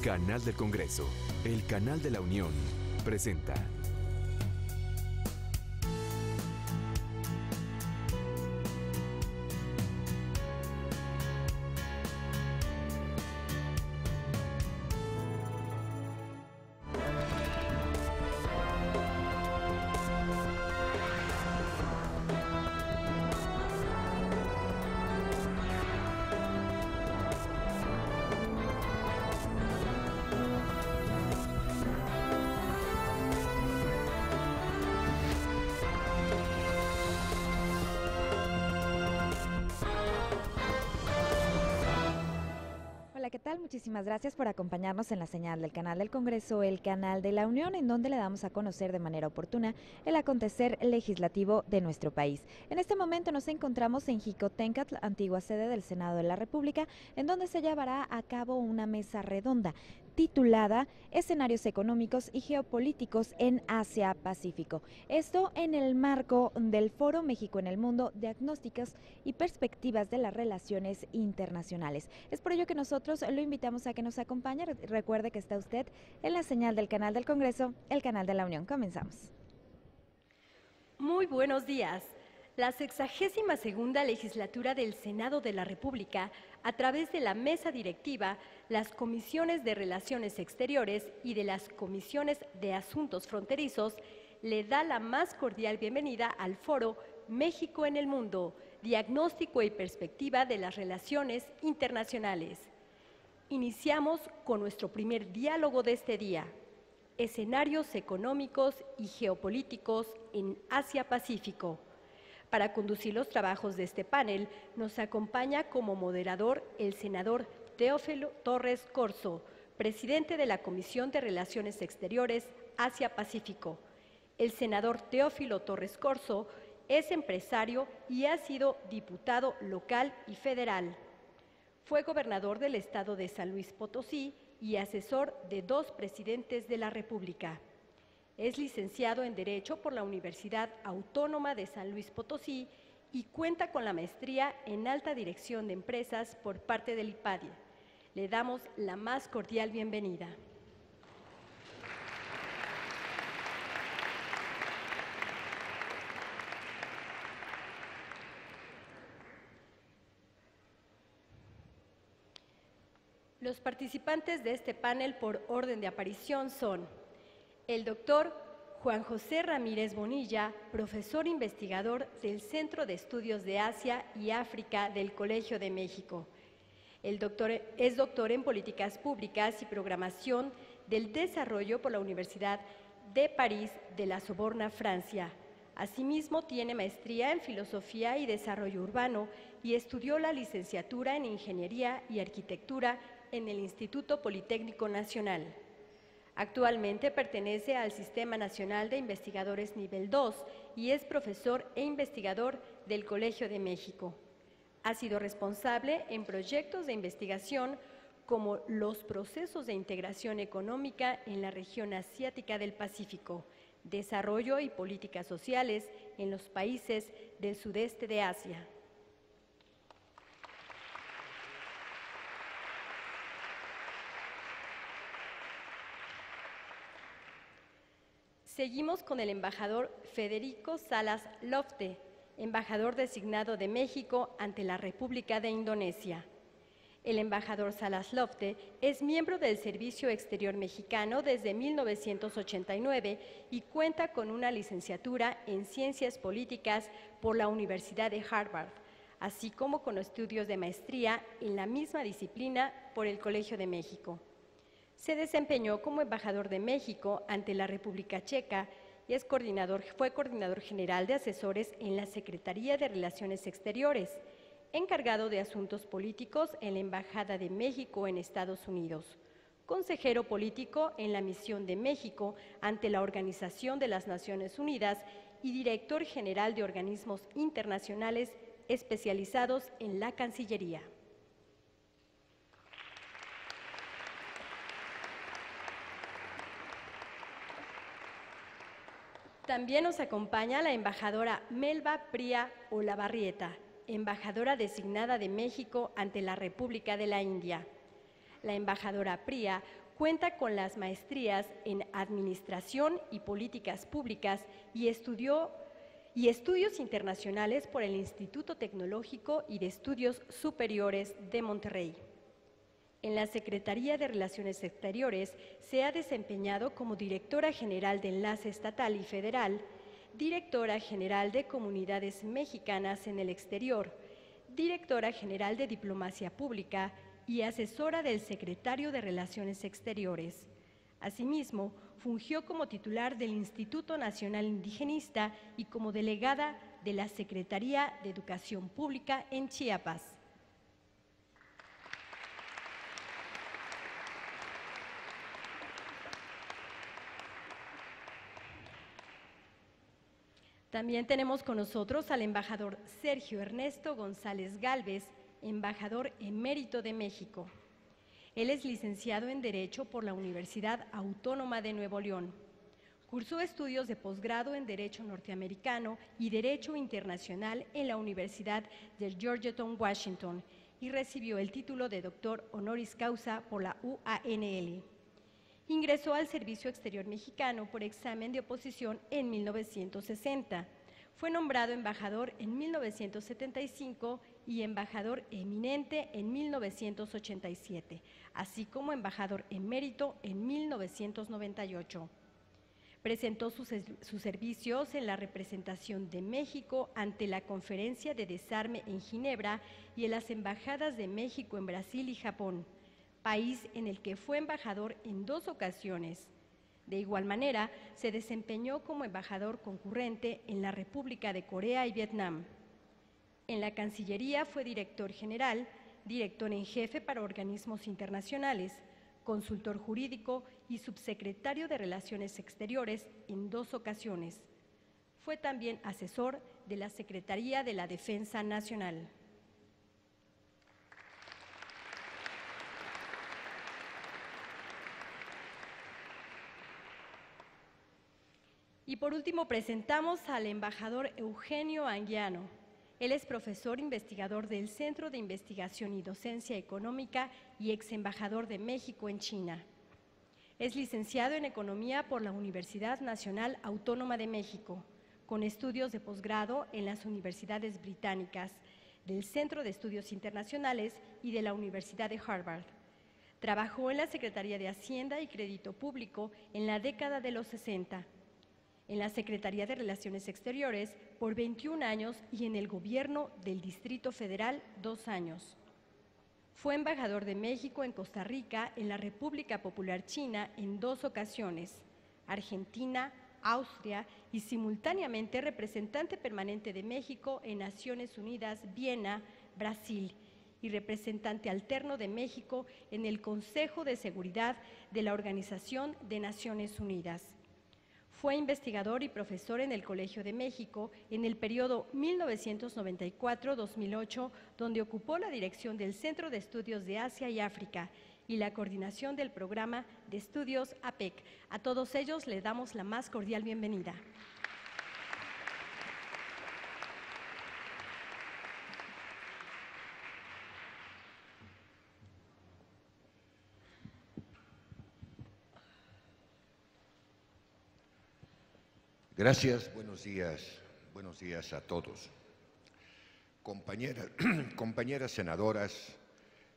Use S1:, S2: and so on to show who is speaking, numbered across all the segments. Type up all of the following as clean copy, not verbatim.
S1: Canal del Congreso, el canal de la Unión, presenta.
S2: Hola, ¿qué tal? Muchísimas gracias por acompañarnos en la señal del canal del Congreso, el canal de la Unión, en donde le damos a conocer de manera oportuna el acontecer legislativo de nuestro país. En este momento nos encontramos en Jicotencatl, antigua sede del Senado de la República, en donde se llevará a cabo una mesa redonda titulada Escenarios económicos y geopolíticos en Asia-Pacífico. Esto en el marco del Foro México en el Mundo, Diagnósticos y Perspectivas de las Relaciones Internacionales. Es por ello que nosotros lo invitamos a que nos acompañe. Recuerde que está usted en la señal del canal del Congreso, el canal de la Unión. Comenzamos.
S3: Muy buenos días. La 62ª legislatura del Senado de la República, a través de la mesa directiva, las comisiones de Relaciones Exteriores y de las comisiones de Asuntos Fronterizos, le da la más cordial bienvenida al Foro México en el Mundo, Diagnóstico y Perspectiva de las Relaciones Internacionales. Iniciamos con nuestro primer diálogo de este día: Escenarios económicos y geopolíticos en Asia-Pacífico. Para conducir los trabajos de este panel, nos acompaña como moderador el senador Teófilo Torres Corzo, presidente de la Comisión de Relaciones Exteriores Asia-Pacífico. El senador Teófilo Torres Corzo es empresario y ha sido diputado local y federal. Fue gobernador del estado de San Luis Potosí y asesor de 2 presidentes de la República. Es licenciado en Derecho por la Universidad Autónoma de San Luis Potosí y cuenta con la maestría en Alta Dirección de Empresas por parte del IPADIA. Le damos la más cordial bienvenida. Los participantes de este panel por orden de aparición son el doctor Juan José Ramírez Bonilla, profesor investigador del Centro de Estudios de Asia y África del Colegio de México. Es doctor en Políticas Públicas y Programación del Desarrollo por la Universidad de París de la Sorbona, Francia. Asimismo, tiene maestría en Filosofía y Desarrollo Urbano y estudió la licenciatura en Ingeniería y Arquitectura en el Instituto Politécnico Nacional. Actualmente pertenece al Sistema Nacional de Investigadores Nivel 2 y es profesor e investigador del Colegio de México. Ha sido responsable en proyectos de investigación como los procesos de integración económica en la región asiática del Pacífico, desarrollo y políticas sociales en los países del sudeste de Asia. Seguimos con el embajador Federico Salas Lofte, embajador designado de México ante la República de Indonesia. El embajador Salas Lofte es miembro del Servicio Exterior Mexicano desde 1989 y cuenta con una licenciatura en Ciencias Políticas por la Universidad de Harvard, así como con estudios de maestría en la misma disciplina por el Colegio de México. Se desempeñó como embajador de México ante la República Checa y fue coordinador general de asesores en la Secretaría de Relaciones Exteriores, encargado de asuntos políticos en la Embajada de México en Estados Unidos, consejero político en la Misión de México ante la Organización de las Naciones Unidas y director general de organismos internacionales especializados en la Cancillería. También nos acompaña la embajadora Melba Priya Olavarrieta, embajadora designada de México ante la República de la India. La embajadora Priya Cuenta con las maestrías en Administración y Políticas Públicas y estudios internacionales por el Instituto Tecnológico y de Estudios Superiores de Monterrey. En la Secretaría de Relaciones Exteriores se ha desempeñado como Directora General de Enlace Estatal y Federal, Directora General de Comunidades Mexicanas en el Exterior, Directora General de Diplomacia Pública y asesora del Secretario de Relaciones Exteriores. Asimismo, fungió como titular del Instituto Nacional Indigenista y como delegada de la Secretaría de Educación Pública en Chiapas. También tenemos con nosotros al embajador Sergio Ernesto González Gálvez, embajador emérito de México. Él es licenciado en Derecho por la Universidad Autónoma de Nuevo León. Cursó estudios de posgrado en Derecho Norteamericano y Derecho Internacional en la Universidad de Georgetown, Washington, y recibió el título de doctor honoris causa por la UANL. Ingresó al Servicio Exterior Mexicano por examen de oposición en 1960. Fue nombrado embajador en 1975 y embajador eminente en 1987, así como embajador emérito en 1998. Presentó sus servicios en la representación de México ante la Conferencia de Desarme en Ginebra y en las embajadas de México en Brasil y Japón, país en el que fue embajador en 2 ocasiones. De igual manera, se desempeñó como embajador concurrente en la República de Corea y Vietnam. En la Cancillería fue director general, director en jefe para organismos internacionales, consultor jurídico y subsecretario de Relaciones Exteriores en 2 ocasiones. Fue también asesor de la Secretaría de la Defensa Nacional. Y por último presentamos al embajador Eugenio Anguiano. Él es profesor investigador del Centro de Investigación y Docencia Económica y ex embajador de México en China. Es licenciado en Economía por la Universidad Nacional Autónoma de México, con estudios de posgrado en las universidades británicas, del Centro de Estudios Internacionales y de la Universidad de Harvard. Trabajó en la Secretaría de Hacienda y Crédito Público en la década de los 60, en la Secretaría de Relaciones Exteriores por 21 años y en el Gobierno del Distrito Federal 2 años. Fue embajador de México en Costa Rica, en la República Popular China en 2 ocasiones, Argentina, Austria y simultáneamente representante permanente de México en Naciones Unidas, Viena, Brasil, y representante alterno de México en el Consejo de Seguridad de la Organización de Naciones Unidas. Fue investigador y profesor en el Colegio de México en el periodo 1994-2008, donde ocupó la dirección del Centro de Estudios de Asia y África y la coordinación del programa de estudios APEC. A todos ellos les damos la más cordial bienvenida.
S4: Gracias, buenos días a todos. Compañeras senadoras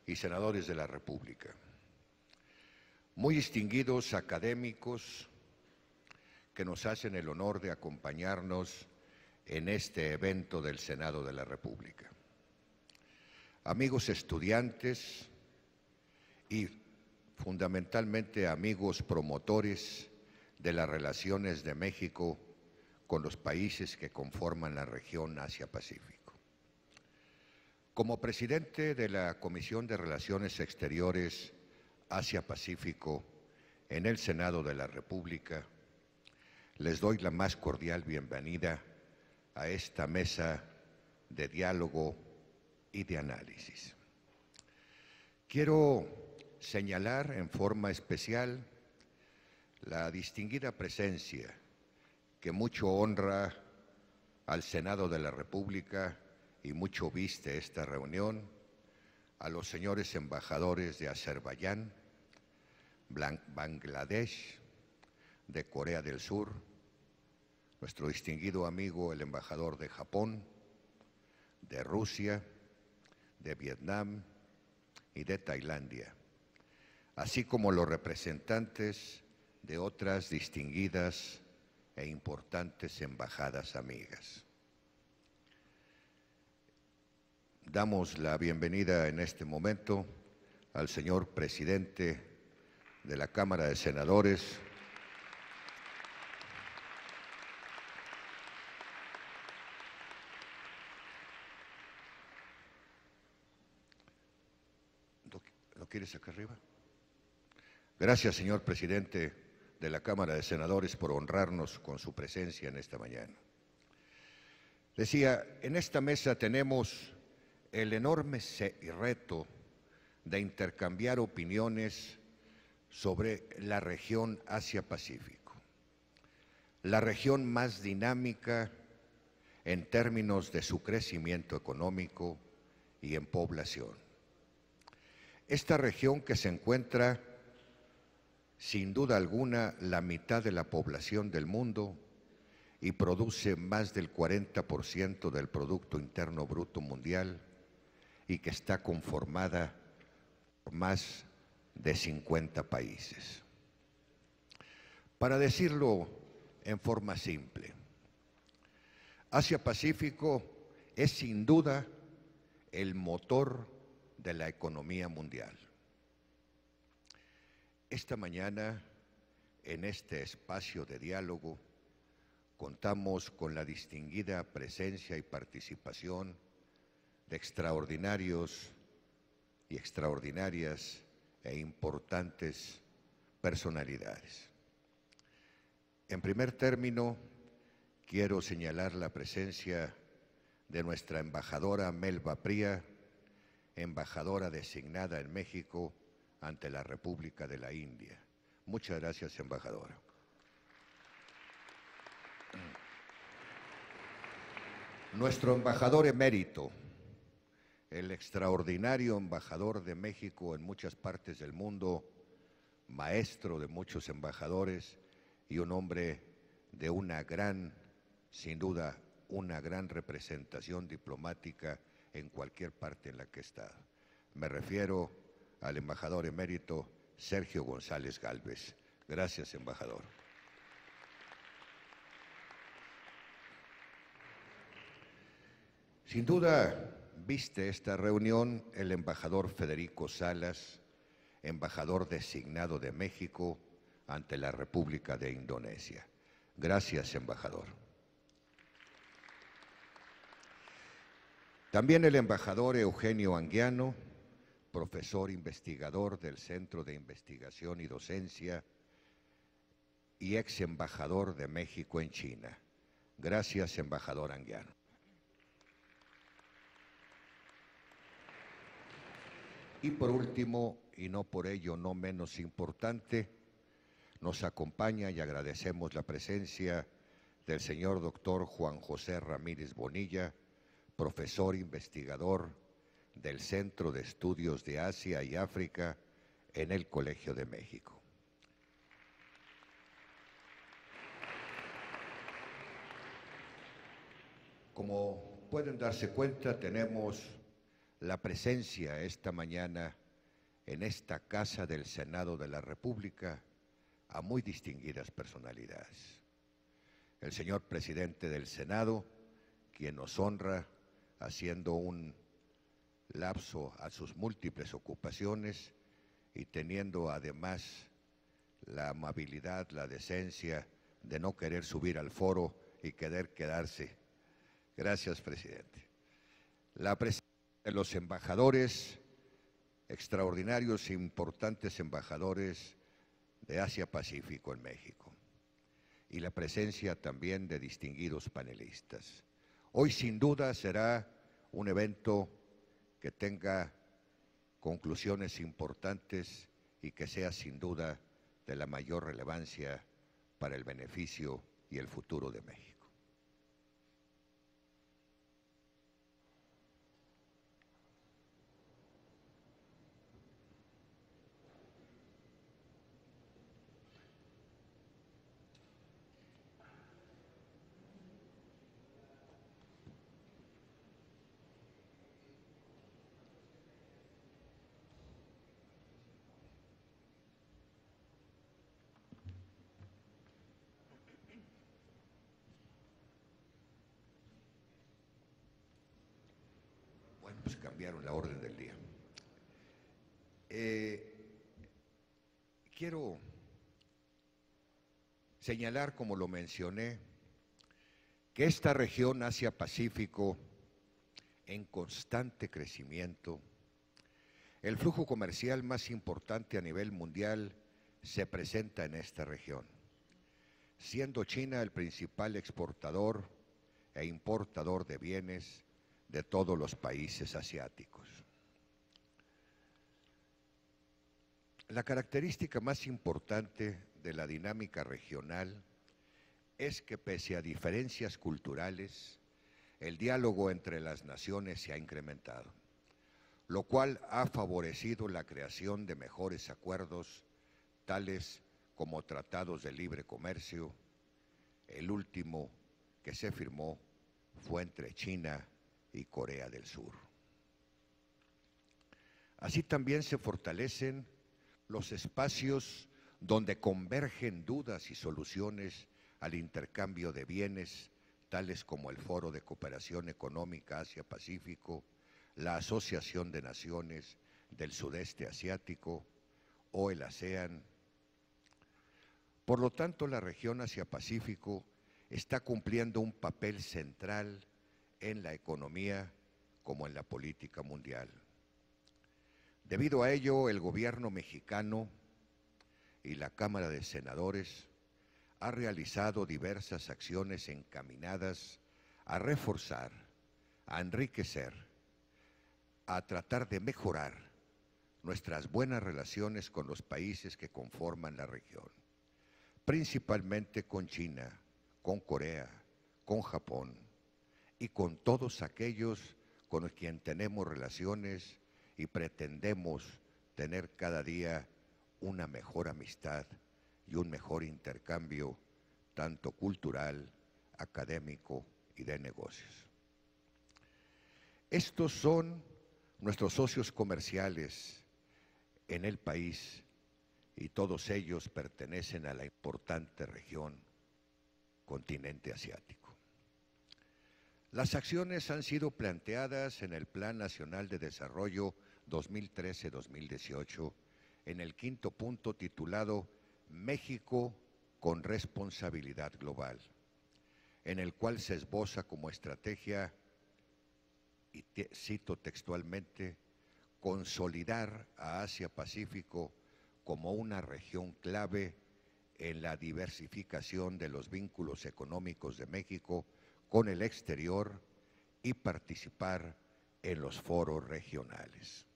S4: y senadores de la República, muy distinguidos académicos que nos hacen el honor de acompañarnos en este evento del Senado de la República, amigos estudiantes y fundamentalmente amigos promotores de las relaciones de México con los países que conforman la región Asia-Pacífico. Como presidente de la Comisión de Relaciones Exteriores Asia-Pacífico en el Senado de la República, les doy la más cordial bienvenida a esta mesa de diálogo y de análisis. Quiero señalar en forma especial la distinguida presencia que mucho honra al Senado de la República y mucho viste esta reunión, a los señores embajadores de Azerbaiyán, Bangladesh, de Corea del Sur, nuestro distinguido amigo el embajador de Japón, de Rusia, de Vietnam y de Tailandia, así como los representantes de otras distinguidas e importantes embajadas amigas. Damos la bienvenida en este momento al señor presidente de la Cámara de Senadores, ¿Lo quieres acá arriba? Gracias, señor presidente de la Cámara de Senadores, por honrarnos con su presencia en esta mañana. Decía, en esta mesa tenemos el enorme reto de intercambiar opiniones sobre la región Asia-Pacífico, la región más dinámica en términos de su crecimiento económico y en población. Esta región que se encuentra, sin duda alguna, la mitad de la población del mundo y produce más del 40% del Producto Interno Bruto Mundial y que está conformada por más de 50 países. Para decirlo en forma simple, Asia-Pacífico es sin duda el motor de la economía mundial. Esta mañana, en este espacio de diálogo, contamos con la distinguida presencia y participación de extraordinarios y extraordinarias e importantes personalidades. En primer término, quiero señalar la presencia de nuestra embajadora Melba Pría, embajadora designada en México ante la República de la India. Muchas gracias, embajadora. Nuestro embajador emérito, el extraordinario embajador de México en muchas partes del mundo, maestro de muchos embajadores y un hombre de una gran, sin duda, una gran representación diplomática en cualquier parte en la que está. Me refiero al embajador emérito Sergio González Gálvez. Gracias, embajador. Sin duda, viste esta reunión el embajador Federico Salas, embajador designado de México ante la República de Indonesia. Gracias, embajador. También el embajador Eugenio Anguiano, profesor investigador del Centro de Investigación y Docencia y ex embajador de México en China. Gracias, embajador Anguiano. Y por último, y no por ello no menos importante, nos acompaña y agradecemos la presencia del señor doctor Juan José Ramírez Bonilla, profesor investigador del Centro de Estudios de Asia y África en el Colegio de México. Como pueden darse cuenta, tenemos la presencia esta mañana en esta casa del Senado de la República a muy distinguidas personalidades. El señor presidente del Senado, quien nos honra haciendo un lapso a sus múltiples ocupaciones y teniendo además la amabilidad, la decencia de no querer subir al foro y querer quedarse. Gracias, presidente. La presencia de los embajadores, extraordinarios e importantes embajadores de Asia-Pacífico en México, y la presencia también de distinguidos panelistas. Hoy sin duda será un evento que tenga conclusiones importantes y que sea sin duda de la mayor relevancia para el beneficio y el futuro de México. pues cambiaron la orden del día. Quiero señalar, como lo mencioné, que esta región Asia-Pacífico en constante crecimiento, el flujo comercial más importante a nivel mundial se presenta en esta región, siendo China el principal exportador e importador de bienes de todos los países asiáticos. La característica más importante de la dinámica regional es que, pese a diferencias culturales, el diálogo entre las naciones se ha incrementado, lo cual ha favorecido la creación de mejores acuerdos, tales como tratados de libre comercio. El último que se firmó fue entre China y Corea del Sur. Así también se fortalecen los espacios donde convergen dudas y soluciones al intercambio de bienes, tales como el Foro de Cooperación Económica Asia-Pacífico, la Asociación de Naciones del Sudeste Asiático o el ASEAN. Por lo tanto, la región Asia-Pacífico está cumpliendo un papel central en la economía como en la política mundial. Debido a ello, el gobierno mexicano y la Cámara de Senadores ha realizado diversas acciones encaminadas a reforzar, a enriquecer, a tratar de mejorar nuestras buenas relaciones con los países que conforman la región, principalmente con China, con Corea, con Japón y con todos aquellos con quien tenemos relaciones y pretendemos tener cada día una mejor amistad y un mejor intercambio, tanto cultural, académico y de negocios. Estos son nuestros socios comerciales en el país y todos ellos pertenecen a la importante región continente asiático. Las acciones han sido planteadas en el Plan Nacional de Desarrollo 2013-2018, en el quinto punto titulado México con responsabilidad global, en el cual se esboza como estrategia, y cito textualmente, consolidar a Asia-Pacífico como una región clave en la diversificación de los vínculos económicos de México con el exterior y participar en los foros regionales.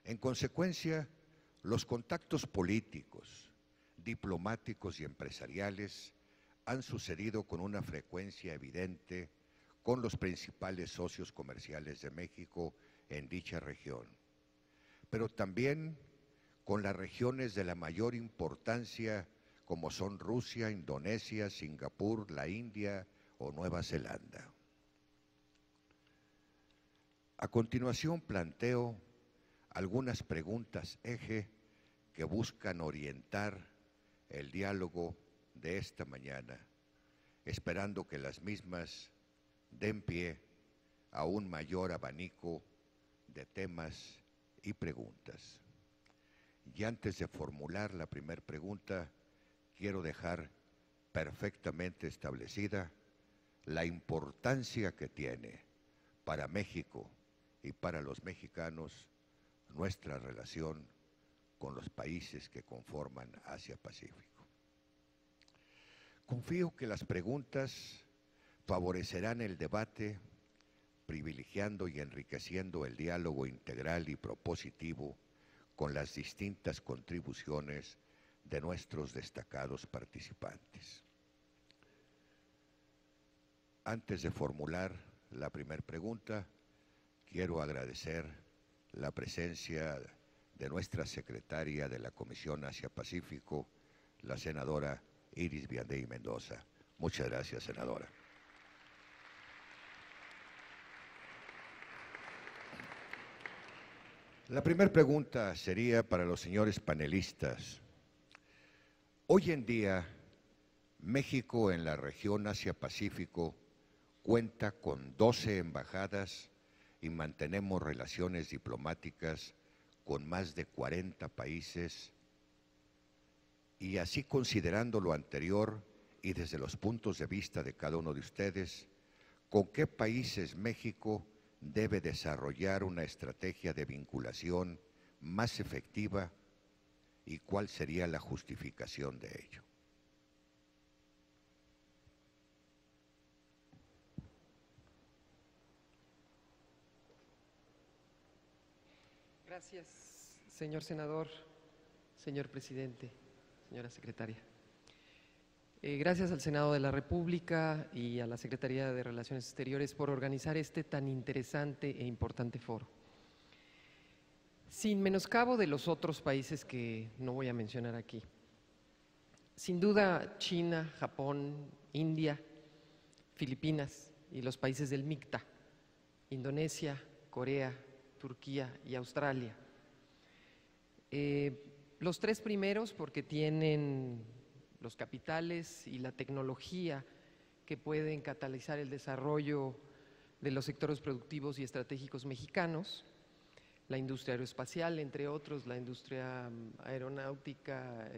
S4: En consecuencia, los contactos políticos, diplomáticos y empresariales han sucedido con una frecuencia evidente con los principales socios comerciales de México en dicha región, pero también con las regiones de la mayor importancia como son Rusia, Indonesia, Singapur, la India o Nueva Zelanda. A continuación planteo algunas preguntas eje que buscan orientar el diálogo de esta mañana, esperando que las mismas den pie a un mayor abanico de temas y preguntas. Y antes de formular la primera pregunta, quiero dejar perfectamente establecida la importancia que tiene para México y para los mexicanos nuestra relación con los países que conforman Asia-Pacífico. Confío que las preguntas favorecerán el debate, privilegiando y enriqueciendo el diálogo integral y propositivo con las distintas contribuciones de nuestros destacados participantes. Antes de formular la primera pregunta, quiero agradecer la presencia de nuestra secretaria de la Comisión Asia-Pacífico, la senadora Iris Vianey Mendoza. Muchas gracias, senadora. La primera pregunta sería para los señores panelistas. Hoy en día, México en la región Asia-Pacífico cuenta con 12 embajadas y mantenemos relaciones diplomáticas con más de 40 países. Y así, considerando lo anterior y desde los puntos de vista de cada uno de ustedes, ¿con qué países México debe desarrollar una estrategia de vinculación más efectiva y cuál sería la justificación de ello?
S5: Gracias, señor senador, señor presidente, señora secretaria. Gracias al Senado de la República y a la Secretaría de Relaciones Exteriores por organizar este tan interesante e importante foro. Sin menoscabo de los otros países que no voy a mencionar aquí, sin duda China, Japón, India, Filipinas y los países del MICTA, Indonesia, Corea, Turquía y Australia. Los tres primeros porque tienen los capitales y la tecnología que pueden catalizar el desarrollo de los sectores productivos y estratégicos mexicanos, la industria aeroespacial, entre otros, la industria aeronáutica,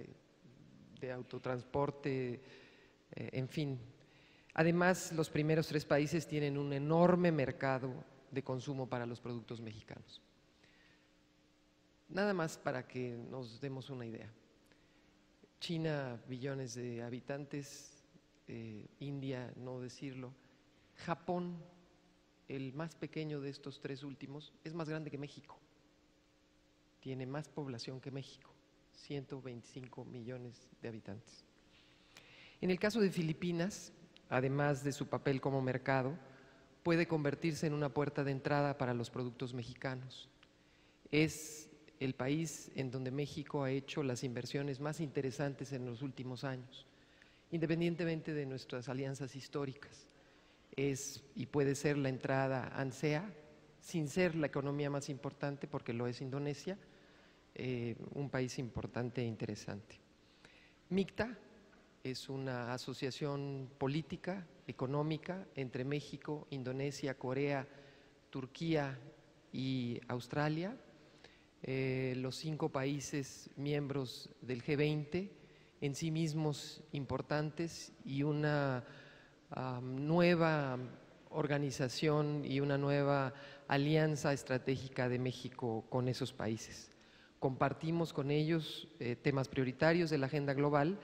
S5: de autotransporte, en fin. Además, los primeros tres países tienen un enorme mercado de consumo para los productos mexicanos. Nada más para que nos demos una idea. China, billones de habitantes, India, no decirlo. Japón, el más pequeño de estos tres últimos, es más grande que México. Tiene más población que México, 125 millones de habitantes. En el caso de Filipinas, además de su papel como mercado, puede convertirse en una puerta de entrada para los productos mexicanos. Es el país en donde México ha hecho las inversiones más interesantes en los últimos años, independientemente de nuestras alianzas históricas. Es y puede ser la entrada ANSEA, sin ser la economía más importante, porque lo es Indonesia, un país importante e interesante. MICTA es una asociación política, económica, entre México, Indonesia, Corea, Turquía y Australia. Los 5 países miembros del G20, en sí mismos importantes, y una nueva organización y una nueva alianza estratégica de México con esos países. Compartimos con ellos temas prioritarios de la agenda global,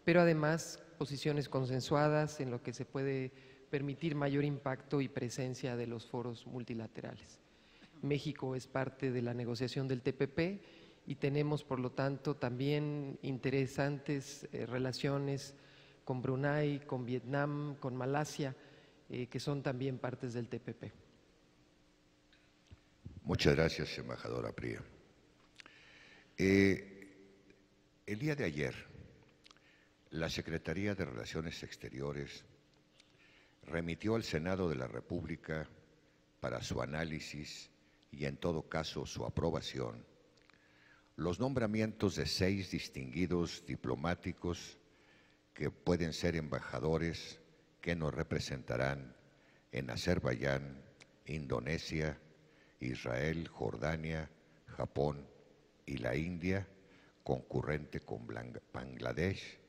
S5: pero además posiciones consensuadas en lo que se puede permitir mayor impacto y presencia de los foros multilaterales. México es parte de la negociación del TPP y tenemos, por lo tanto, también interesantes relaciones con Brunei, con Vietnam, con Malasia, que son también partes del TPP.
S4: Muchas gracias, embajadora Pría. El día de ayer, la Secretaría de Relaciones Exteriores remitió al Senado de la República para su análisis y, en todo caso, su aprobación, los nombramientos de 6 distinguidos diplomáticos que pueden ser embajadores que nos representarán en Azerbaiyán, Indonesia, Israel, Jordania, Japón y la India, concurrente con Bangladesh,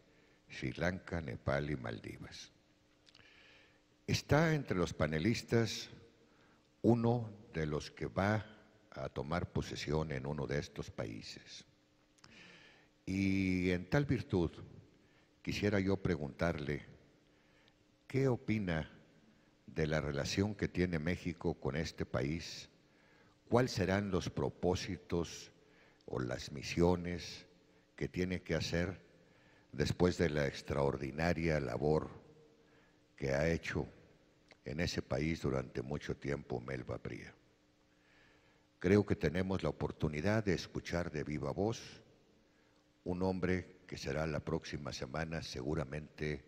S4: Sri Lanka, Nepal y Maldivas. Está entre los panelistas uno de los que va a tomar posesión en uno de estos países. Y en tal virtud, quisiera yo preguntarle, ¿qué opina de la relación que tiene México con este país? ¿Cuáles serán los propósitos o las misiones que tiene que hacer después de la extraordinaria labor que ha hecho en ese país durante mucho tiempo Melba Pría? Creo que tenemos la oportunidad de escuchar de viva voz un hombre que será la próxima semana seguramente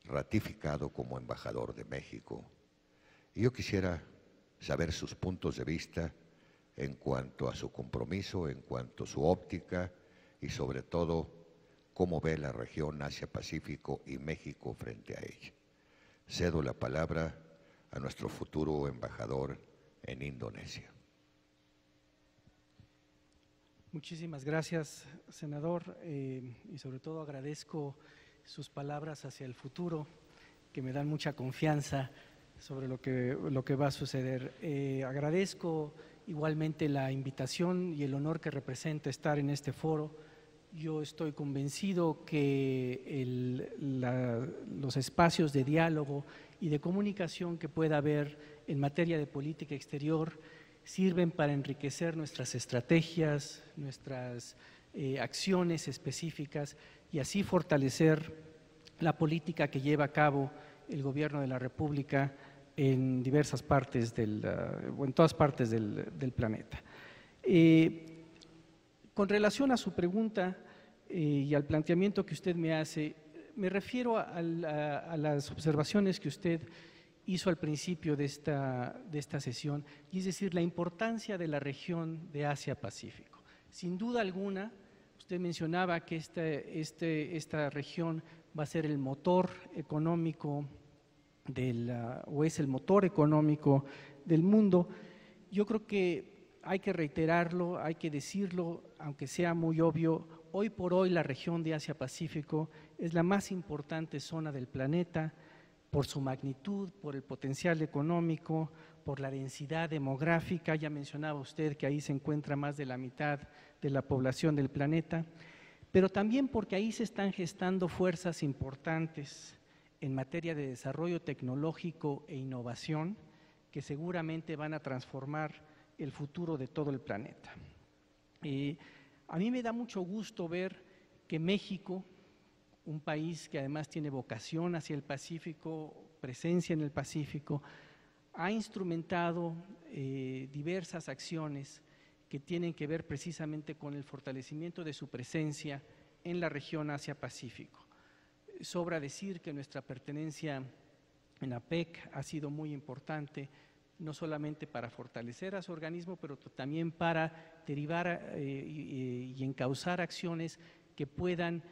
S4: ratificado como embajador de México. Y yo quisiera saber sus puntos de vista en cuanto a su compromiso, en cuanto a su óptica y sobre todo cómo ve la región Asia-Pacífico y México frente a ella. Cedo la palabra a nuestro futuro embajador en Indonesia.
S6: Muchísimas gracias, senador, y sobre todo agradezco sus palabras hacia el futuro, que me dan mucha confianza sobre lo que va a suceder. Agradezco igualmente la invitación y el honor que representa estar en este foro. Yo estoy convencido que los espacios de diálogo y de comunicación que pueda haber en materia de política exterior sirven para enriquecer nuestras estrategias, nuestras acciones específicas y así fortalecer la política que lleva a cabo el Gobierno de la República en diversas partes o en todas partes del planeta. Con relación a su pregunta y al planteamiento que usted me hace, me refiero a las observaciones que usted hizo al principio de esta sesión, y es decir, la importancia de la región de Asia-Pacífico. Sin duda alguna, usted mencionaba que esta región va a ser el motor económico o es el motor económico del mundo. Yo creo que hay que reiterarlo, hay que decirlo, aunque sea muy obvio, hoy por hoy la región de Asia-Pacífico es la más importante zona del planeta, por su magnitud, por el potencial económico, por la densidad demográfica. Ya mencionaba usted que ahí se encuentra más de la mitad de la población del planeta, pero también porque ahí se están gestando fuerzas importantes en materia de desarrollo tecnológico e innovación que seguramente van a transformar el futuro de todo el planeta. A mí me da mucho gusto ver que México, un país que además tiene vocación hacia el Pacífico, presencia en el Pacífico, ha instrumentado diversas acciones que tienen que ver precisamente con el fortalecimiento de su presencia en la región Asia-Pacífico. Sobra decir que nuestra pertenencia en APEC ha sido muy importante, no solamente para fortalecer a su organismo, pero también para derivar y encauzar acciones que puedan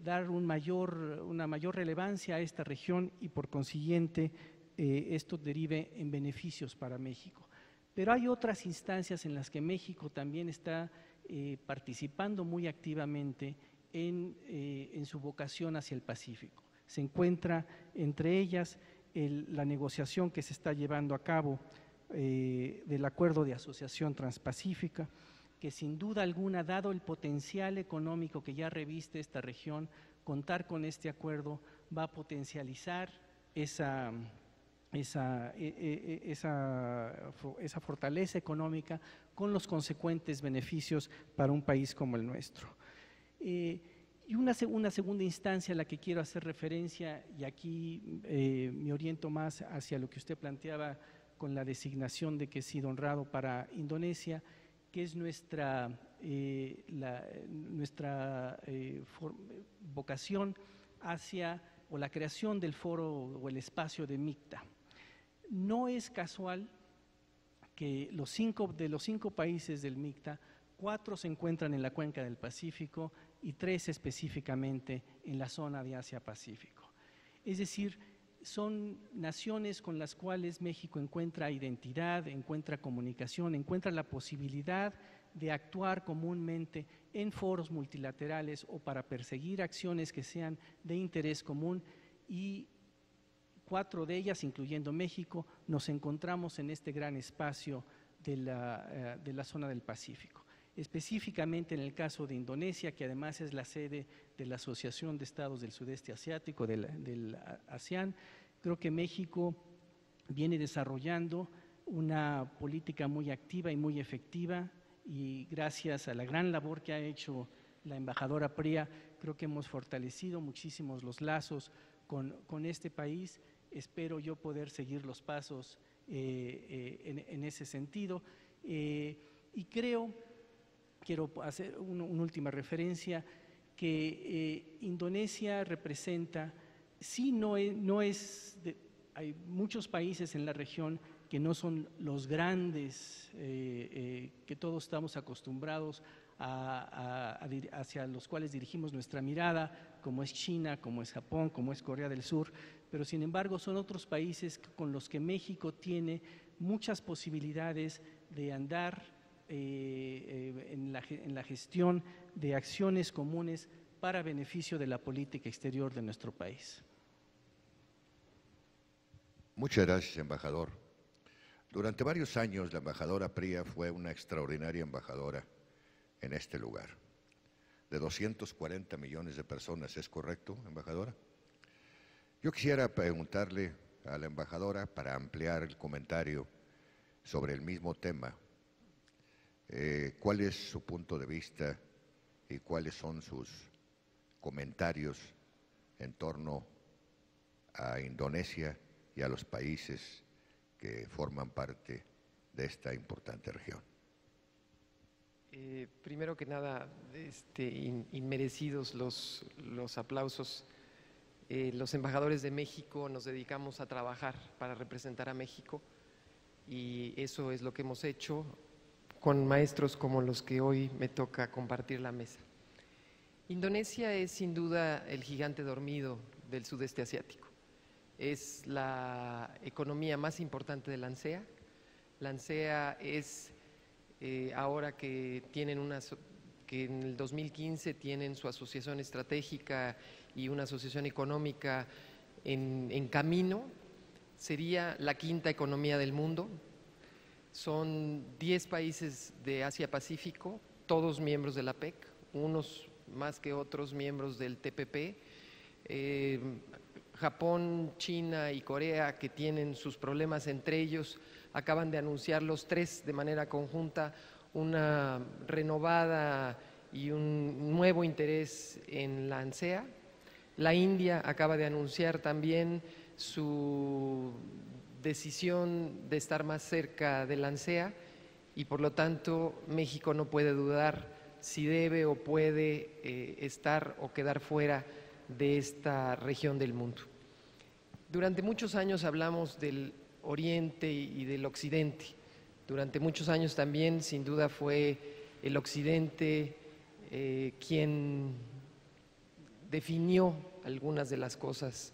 S6: dar una mayor relevancia a esta región y por consiguiente esto derive en beneficios para México. Pero hay otras instancias en las que México también está participando muy activamente en su vocación hacia el Pacífico. Se encuentra entre ellas la negociación que se está llevando a cabo del Acuerdo de Asociación Transpacífica, que sin duda alguna, dado el potencial económico que ya reviste esta región, contar con este acuerdo va a potencializar esa fortaleza económica con los consecuentes beneficios para un país como el nuestro. Y una segunda instancia a la que quiero hacer referencia, y aquí me oriento más hacia lo que usted planteaba con la designación de que he sido honrado para Indonesia, que es nuestra vocación hacia o la creación del foro o el espacio de MICTA. No es casual que de los cinco países del MICTA, 4 se encuentran en la cuenca del Pacífico y 3 específicamente en la zona de Asia-Pacífico. Es decir, son naciones con las cuales México encuentra identidad, encuentra comunicación, encuentra la posibilidad de actuar comúnmente en foros multilaterales o para perseguir acciones que sean de interés común, y 4 de ellas, incluyendo México, nos encontramos en este gran espacio de la zona del Pacífico. Específicamente en el caso de Indonesia, que además es la sede de la Asociación de Estados del Sudeste Asiático, del ASEAN, creo que México viene desarrollando una política muy activa y muy efectiva, y gracias a la gran labor que ha hecho la embajadora Pría, creo que hemos fortalecido muchísimos los lazos con este país. Espero yo poder seguir los pasos en ese sentido, y quiero hacer una última referencia, que Indonesia representa, hay muchos países en la región que no son los grandes que todos estamos acostumbrados hacia los cuales dirigimos nuestra mirada, como es China, como es Japón, como es Corea del Sur, pero sin embargo son otros países con los que México tiene muchas posibilidades de andar en la gestión de acciones comunes para beneficio de la política exterior de nuestro país.
S4: Muchas gracias, embajador. Durante varios años, la embajadora Pría fue una extraordinaria embajadora en este lugar. De 240 millones de personas, ¿es correcto, embajadora? Yo quisiera preguntarle a la embajadora, para ampliar el comentario sobre el mismo tema, ¿cuál es su punto de vista y cuáles son sus comentarios en torno a Indonesia y a los países que forman parte de esta importante región?
S5: Primero que nada, inmerecidos los aplausos. Los embajadores de México nos dedicamos a trabajar para representar a México y eso es lo que hemos hecho con maestros como los que hoy me toca compartir la mesa. Indonesia es sin duda el gigante dormido del sudeste asiático. Es la economía más importante de la ANSEA. La ANSEA es, ahora que que en el 2015 tienen su asociación estratégica y una asociación económica en camino, sería la quinta economía del mundo. Son 10 países de Asia-Pacífico, todos miembros de la PEC, unos más que otros miembros del TPP. Japón, China y Corea, que tienen sus problemas entre ellos, acaban de anunciar los tres de manera conjunta una renovada y un nuevo interés en la ANSEA. La India acaba de anunciar también su decisión de estar más cerca de la ANSEA y por lo tanto México no puede dudar si debe o puede estar o quedar fuera de esta región del mundo. Durante muchos años hablamos del Oriente y del Occidente. Durante muchos años también, sin duda, fue el Occidente quien definió algunas de las cosas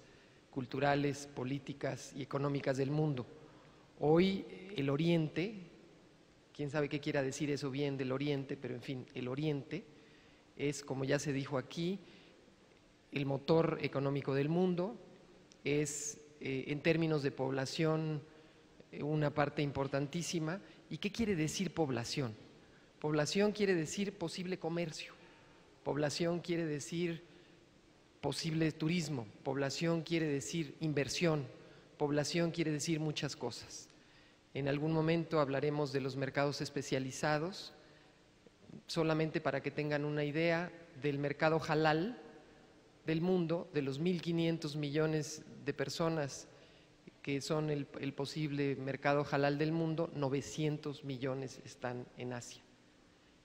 S5: culturales, políticas y económicas del mundo. Hoy el Oriente, quién sabe qué quiera decir eso bien del Oriente, pero en fin, el Oriente es, como ya se dijo aquí, el motor económico del mundo, es en términos de población una parte importantísima. ¿Y qué quiere decir población? Población quiere decir posible comercio, población quiere decir posible turismo, población quiere decir inversión, población quiere decir muchas cosas. En algún momento hablaremos de los mercados especializados, solamente para que tengan una idea del mercado halal del mundo, de los 1.500 millones de personas que son el posible mercado halal del mundo, 900 millones están en Asia.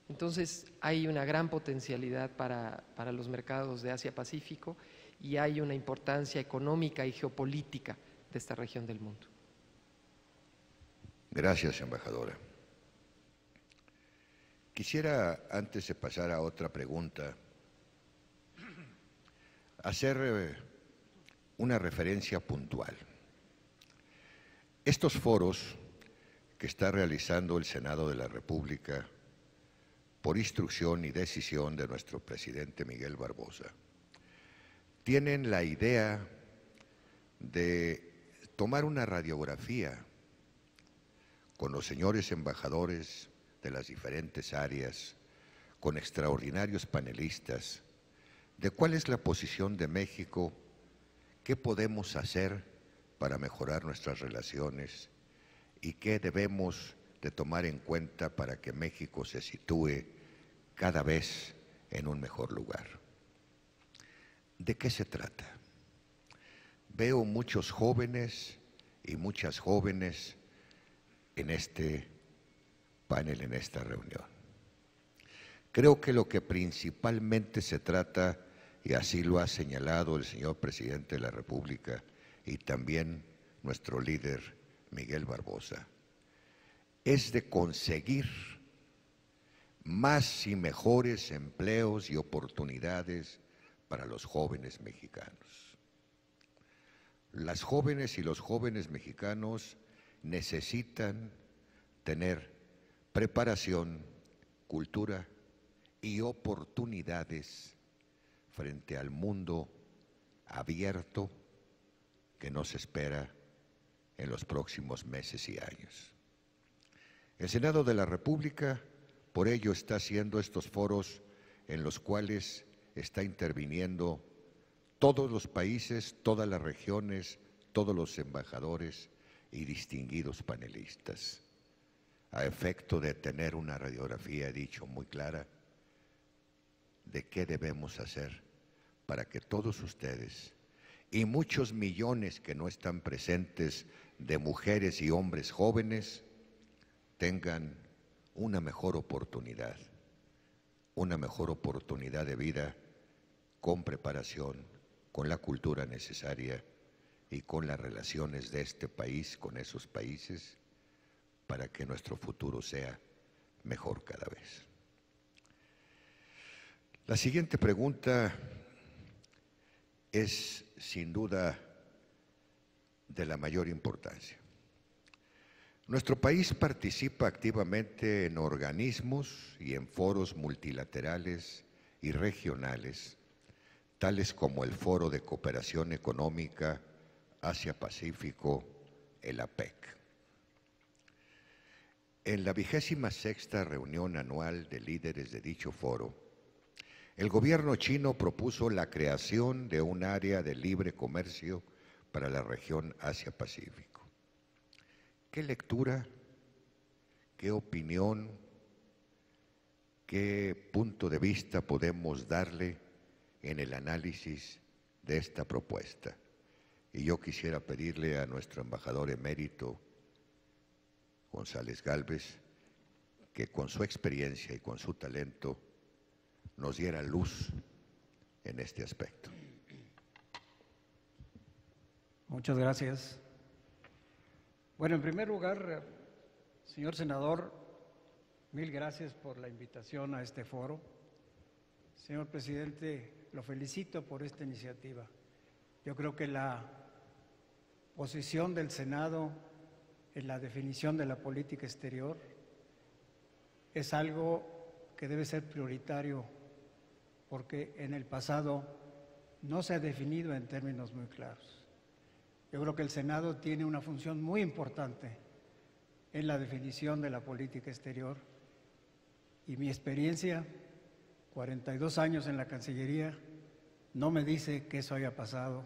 S5: Entonces hay una gran potencialidad para los mercados de Asia-Pacífico y hay una importancia económica y geopolítica de esta región del mundo.
S4: Gracias, embajadora. Quisiera, antes de pasar a otra pregunta, hacer una referencia puntual. Estos foros que está realizando el Senado de la República, por instrucción y decisión de nuestro presidente Miguel Barbosa, tienen la idea de tomar una radiografía con los señores embajadores de las diferentes áreas, con extraordinarios panelistas, de cuál es la posición de México, qué podemos hacer para mejorar nuestras relaciones y qué debemos de tomar en cuenta para que México se sitúe cada vez en un mejor lugar. ¿De qué se trata? Veo muchos jóvenes y muchas jóvenes en este panel, en esta reunión. Creo que lo que principalmente se trata, y así lo ha señalado el señor presidente de la República y también nuestro líder Miguel Barbosa, es de conseguir más y mejores empleos y oportunidades para los jóvenes mexicanos. Las jóvenes y los jóvenes mexicanos necesitan tener preparación, cultura y oportunidades frente al mundo abierto que nos espera en los próximos meses y años. El Senado de la República, por ello, está haciendo estos foros en los cuales está interviniendo todos los países, todas las regiones, todos los embajadores y distinguidos panelistas, a efecto de tener una radiografía, he dicho, muy clara de qué debemos hacer para que todos ustedes y muchos millones que no están presentes de mujeres y hombres jóvenes tengan una mejor oportunidad de vida con preparación, con la cultura necesaria y con las relaciones de este país con esos países para que nuestro futuro sea mejor cada vez. La siguiente pregunta es sin duda de la mayor importancia. Nuestro país participa activamente en organismos y en foros multilaterales y regionales, tales como el Foro de Cooperación Económica Asia-Pacífico, el APEC. En la 26ª reunión anual de líderes de dicho foro, el gobierno chino propuso la creación de un área de libre comercio para la región Asia-Pacífico. ¿Qué lectura, qué opinión, qué punto de vista podemos darle en el análisis de esta propuesta? Y yo quisiera pedirle a nuestro embajador emérito, González Gálvez, que con su experiencia y con su talento nos diera luz en este aspecto.
S7: Muchas gracias. Bueno, en primer lugar, señor senador, mil gracias por la invitación a este foro. Señor presidente, lo felicito por esta iniciativa. Yo creo que la posición del Senado en la definición de la política exterior es algo que debe ser prioritario porque en el pasado no se ha definido en términos muy claros. Yo creo que el Senado tiene una función muy importante en la definición de la política exterior y mi experiencia, 42 años en la Cancillería, no me dice que eso haya pasado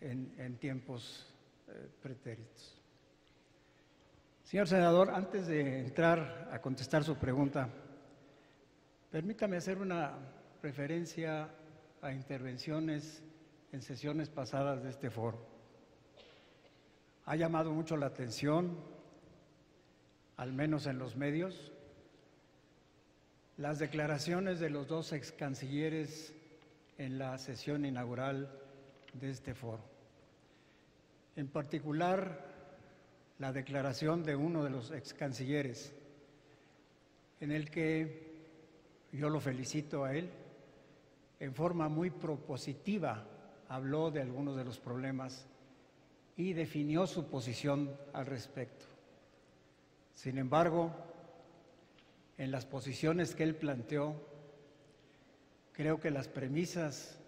S7: en tiempos pretéritos. Señor senador, antes de entrar a contestar su pregunta, permítame hacer una referencia a intervenciones en sesiones pasadas de este foro. Ha llamado mucho la atención, al menos en los medios, las declaraciones de los dos ex cancilleres en la sesión inaugural de este foro. En particular, la declaración de uno de los ex cancilleres, en el que yo lo felicito a él, en forma muy propositiva habló de algunos de los problemas y definió su posición al respecto. Sin embargo, en las posiciones que él planteó, creo que las premisas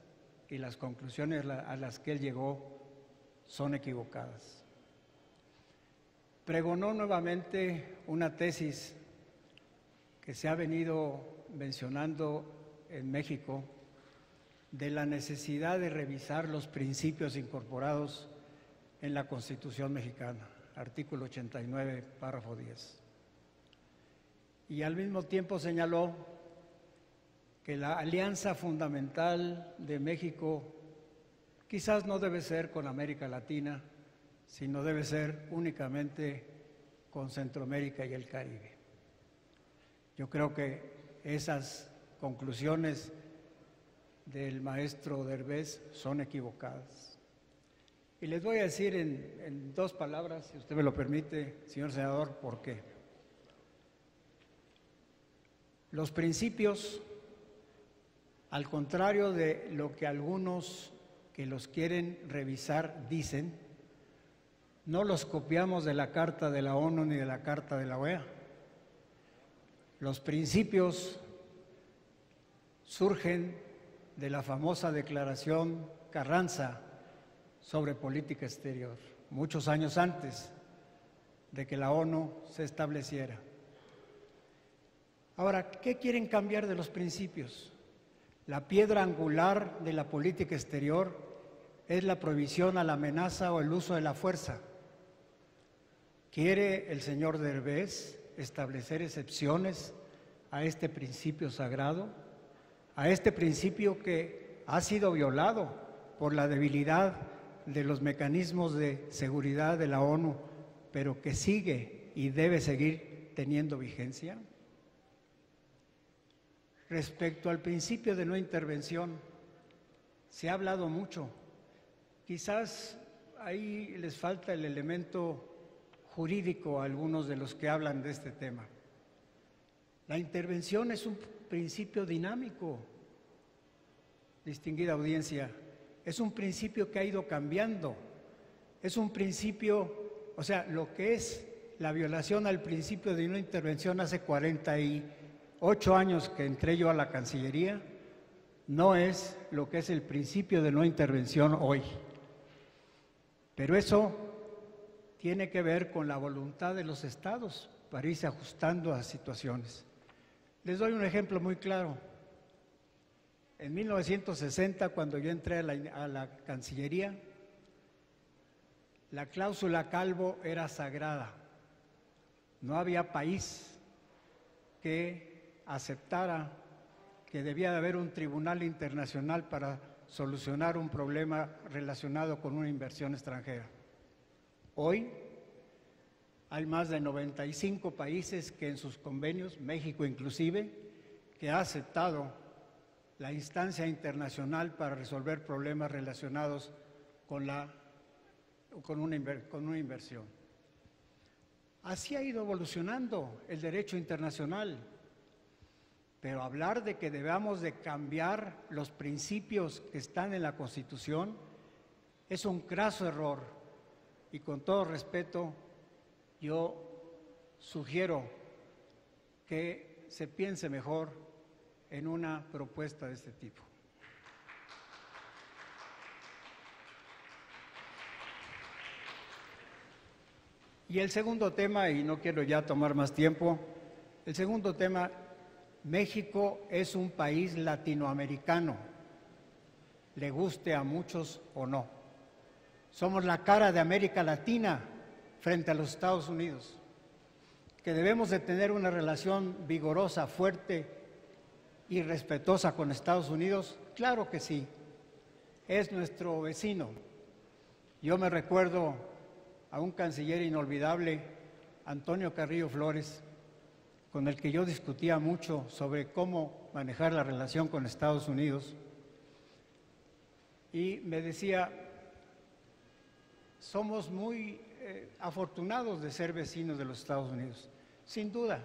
S7: y las conclusiones a las que él llegó son equivocadas. Pregonó nuevamente una tesis que se ha venido mencionando en México de la necesidad de revisar los principios incorporados en la Constitución mexicana, artículo 89, párrafo 10. Y al mismo tiempo señaló que la alianza fundamental de México quizás no debe ser con América Latina, sino debe ser únicamente con Centroamérica y el Caribe. Yo creo que esas conclusiones del maestro Derbez son equivocadas. Y les voy a decir en dos palabras, si usted me lo permite, señor senador, por qué. Los principios, al contrario de lo que algunos que los quieren revisar dicen, no los copiamos de la Carta de la ONU ni de la Carta de la OEA. Los principios surgen de la famosa Declaración Carranza sobre política exterior, muchos años antes de que la ONU se estableciera. Ahora, ¿qué quieren cambiar de los principios? La piedra angular de la política exterior es la prohibición a la amenaza o el uso de la fuerza. ¿Quiere el señor Derbez establecer excepciones a este principio sagrado? A este principio que ha sido violado por la debilidad de los mecanismos de seguridad de la ONU, pero que sigue y debe seguir teniendo vigencia. Respecto al principio de no intervención, se ha hablado mucho. Quizás ahí les falta el elemento jurídico a algunos de los que hablan de este tema. La intervención es un principio dinámico, distinguida audiencia, es un principio que ha ido cambiando, es un principio, o sea, lo que es la violación al principio de no intervención hace 48 años que entré yo a la Cancillería, no es lo que es el principio de no intervención hoy. Pero eso tiene que ver con la voluntad de los estados para irse ajustando a situaciones. Les doy un ejemplo muy claro. En 1960, cuando yo entré a la Cancillería, la cláusula Calvo era sagrada. No había país que aceptara que debía de haber un tribunal internacional para solucionar un problema relacionado con una inversión extranjera. Hoy hay más de 95 países que en sus convenios, México inclusive, que ha aceptado la instancia internacional para resolver problemas relacionados con una inversión. Así ha ido evolucionando el derecho internacional, pero hablar de que debamos de cambiar los principios que están en la Constitución es un craso error y con todo respeto yo sugiero que se piense mejor en una propuesta de este tipo. Y el segundo tema, y no quiero ya tomar más tiempo, el segundo tema, México es un país latinoamericano, le guste a muchos o no. Somos la cara de América Latina frente a los Estados Unidos. Que debemos de tener una relación vigorosa, fuerte y respetuosa con Estados Unidos, claro que sí, es nuestro vecino. Yo me recuerdo a un canciller inolvidable, Antonio Carrillo Flores, con el que yo discutía mucho sobre cómo manejar la relación con Estados Unidos, y me decía, somos muy afortunados de ser vecinos de los Estados Unidos, sin duda,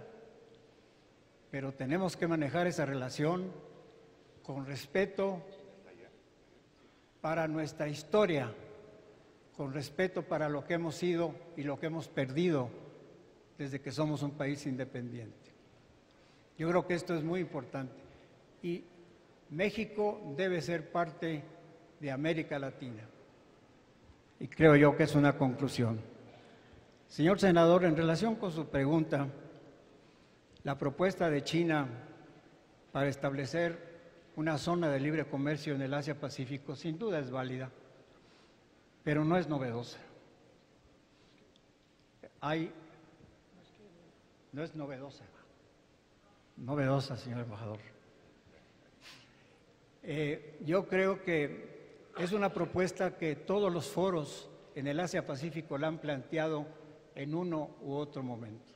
S7: pero tenemos que manejar esa relación con respeto para nuestra historia, con respeto para lo que hemos sido y lo que hemos perdido desde que somos un país independiente. Yo creo que esto es muy importante y México debe ser parte de América Latina y creo yo que es una conclusión. Señor senador, en relación con su pregunta, la propuesta de China para establecer una zona de libre comercio en el Asia-Pacífico sin duda es válida, pero no es novedosa. No es novedosa. Novedosa, señor embajador. Yo creo que es una propuesta que todos los foros en el Asia-Pacífico la han planteado en uno u otro momento.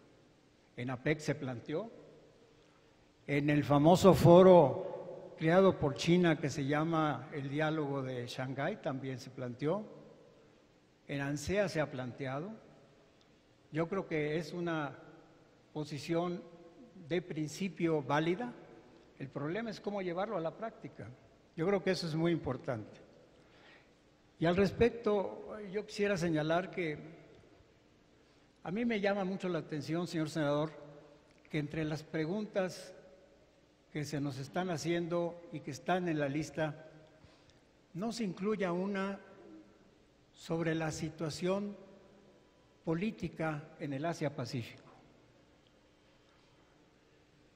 S7: En APEC se planteó, en el famoso foro creado por China que se llama el Diálogo de Shanghái también se planteó, en ANSEA se ha planteado. Yo creo que es una posición de principio válida. El problema es cómo llevarlo a la práctica. Yo creo que eso es muy importante. Y al respecto, yo quisiera señalar que A mí me llama mucho la atención, señor senador, que entre las preguntas que se nos están haciendo y que están en la lista, no se incluya una sobre la situación política en el Asia-Pacífico.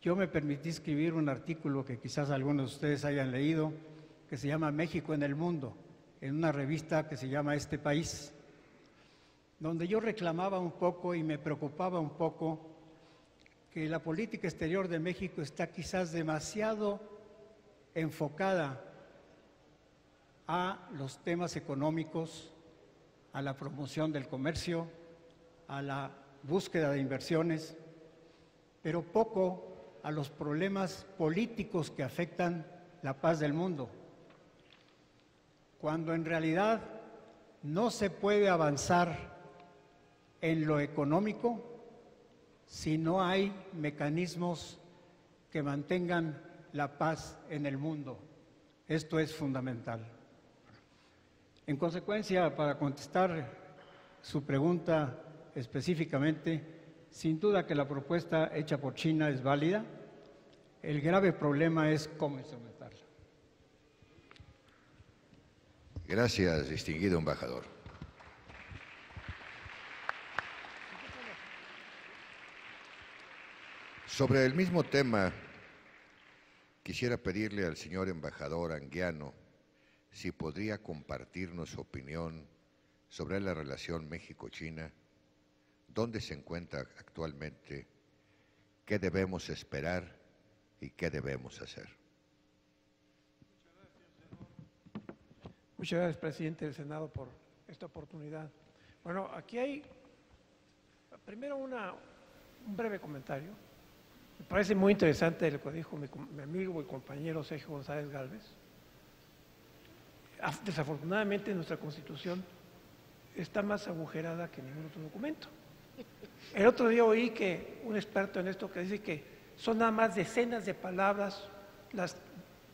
S7: Yo me permití escribir un artículo que quizás algunos de ustedes hayan leído, que se llama México en el Mundo, en una revista que se llama Este País, donde yo reclamaba un poco y me preocupaba un poco que la política exterior de México está quizás demasiado enfocada a los temas económicos, a la promoción del comercio, a la búsqueda de inversiones, pero poco a los problemas políticos que afectan la paz del mundo, cuando en realidad no se puede avanzar en lo económico si no hay mecanismos que mantengan la paz en el mundo. Esto es fundamental. En consecuencia, para contestar su pregunta específicamente, sin duda que la propuesta hecha por China es válida. El grave problema es cómo instrumentarla.
S4: Gracias, distinguido embajador. Sobre el mismo tema, quisiera pedirle al señor embajador Anguiano si podría compartirnos su opinión sobre la relación México-China, dónde se encuentra actualmente, qué debemos esperar y qué debemos hacer.
S8: Muchas gracias, presidente del Senado, por esta oportunidad. Bueno, aquí hay primero un breve comentario. Me parece muy interesante lo que dijo mi amigo y compañero Sergio González Gálvez. Desafortunadamente nuestra Constitución está más agujerada que ningún otro documento. El otro día oí que un experto en esto que dice que son nada más decenas de palabras las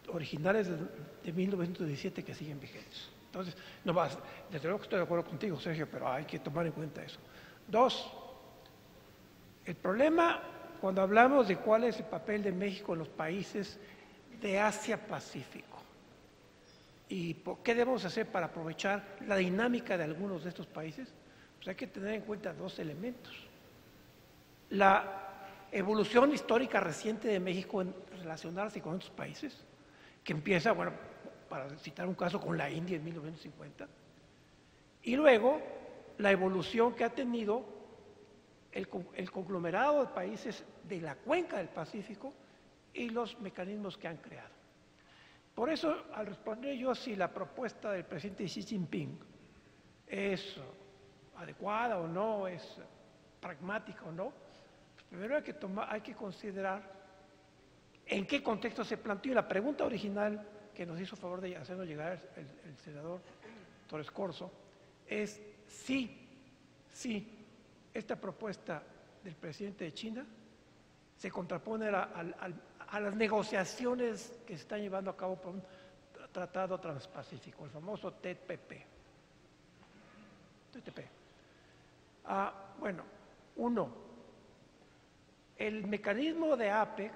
S8: originales de 1917 que siguen vigentes. Entonces, no más, desde luego que estoy de acuerdo contigo, Sergio, pero hay que tomar en cuenta eso. Dos, el problema cuando hablamos de cuál es el papel de México en los países de Asia-Pacífico y qué debemos hacer para aprovechar la dinámica de algunos de estos países, pues hay que tener en cuenta dos elementos. La evolución histórica reciente de México en relacionarse con otros países, que empieza, bueno, para citar un caso, con la India en 1950, y luego la evolución que ha tenido el conglomerado de países de la cuenca del Pacífico y los mecanismos que han creado. Por eso, al responder yo si la propuesta del presidente Xi Jinping es adecuada o no, es pragmática o no, pues primero hay que considerar en qué contexto se planteó. Y la pregunta original que nos hizo favor de hacernos llegar el senador Torres Corzo es si esta propuesta del presidente de China se contrapone a las negociaciones que se están llevando a cabo por un tratado transpacífico, el famoso TPP. Bueno, el mecanismo de APEC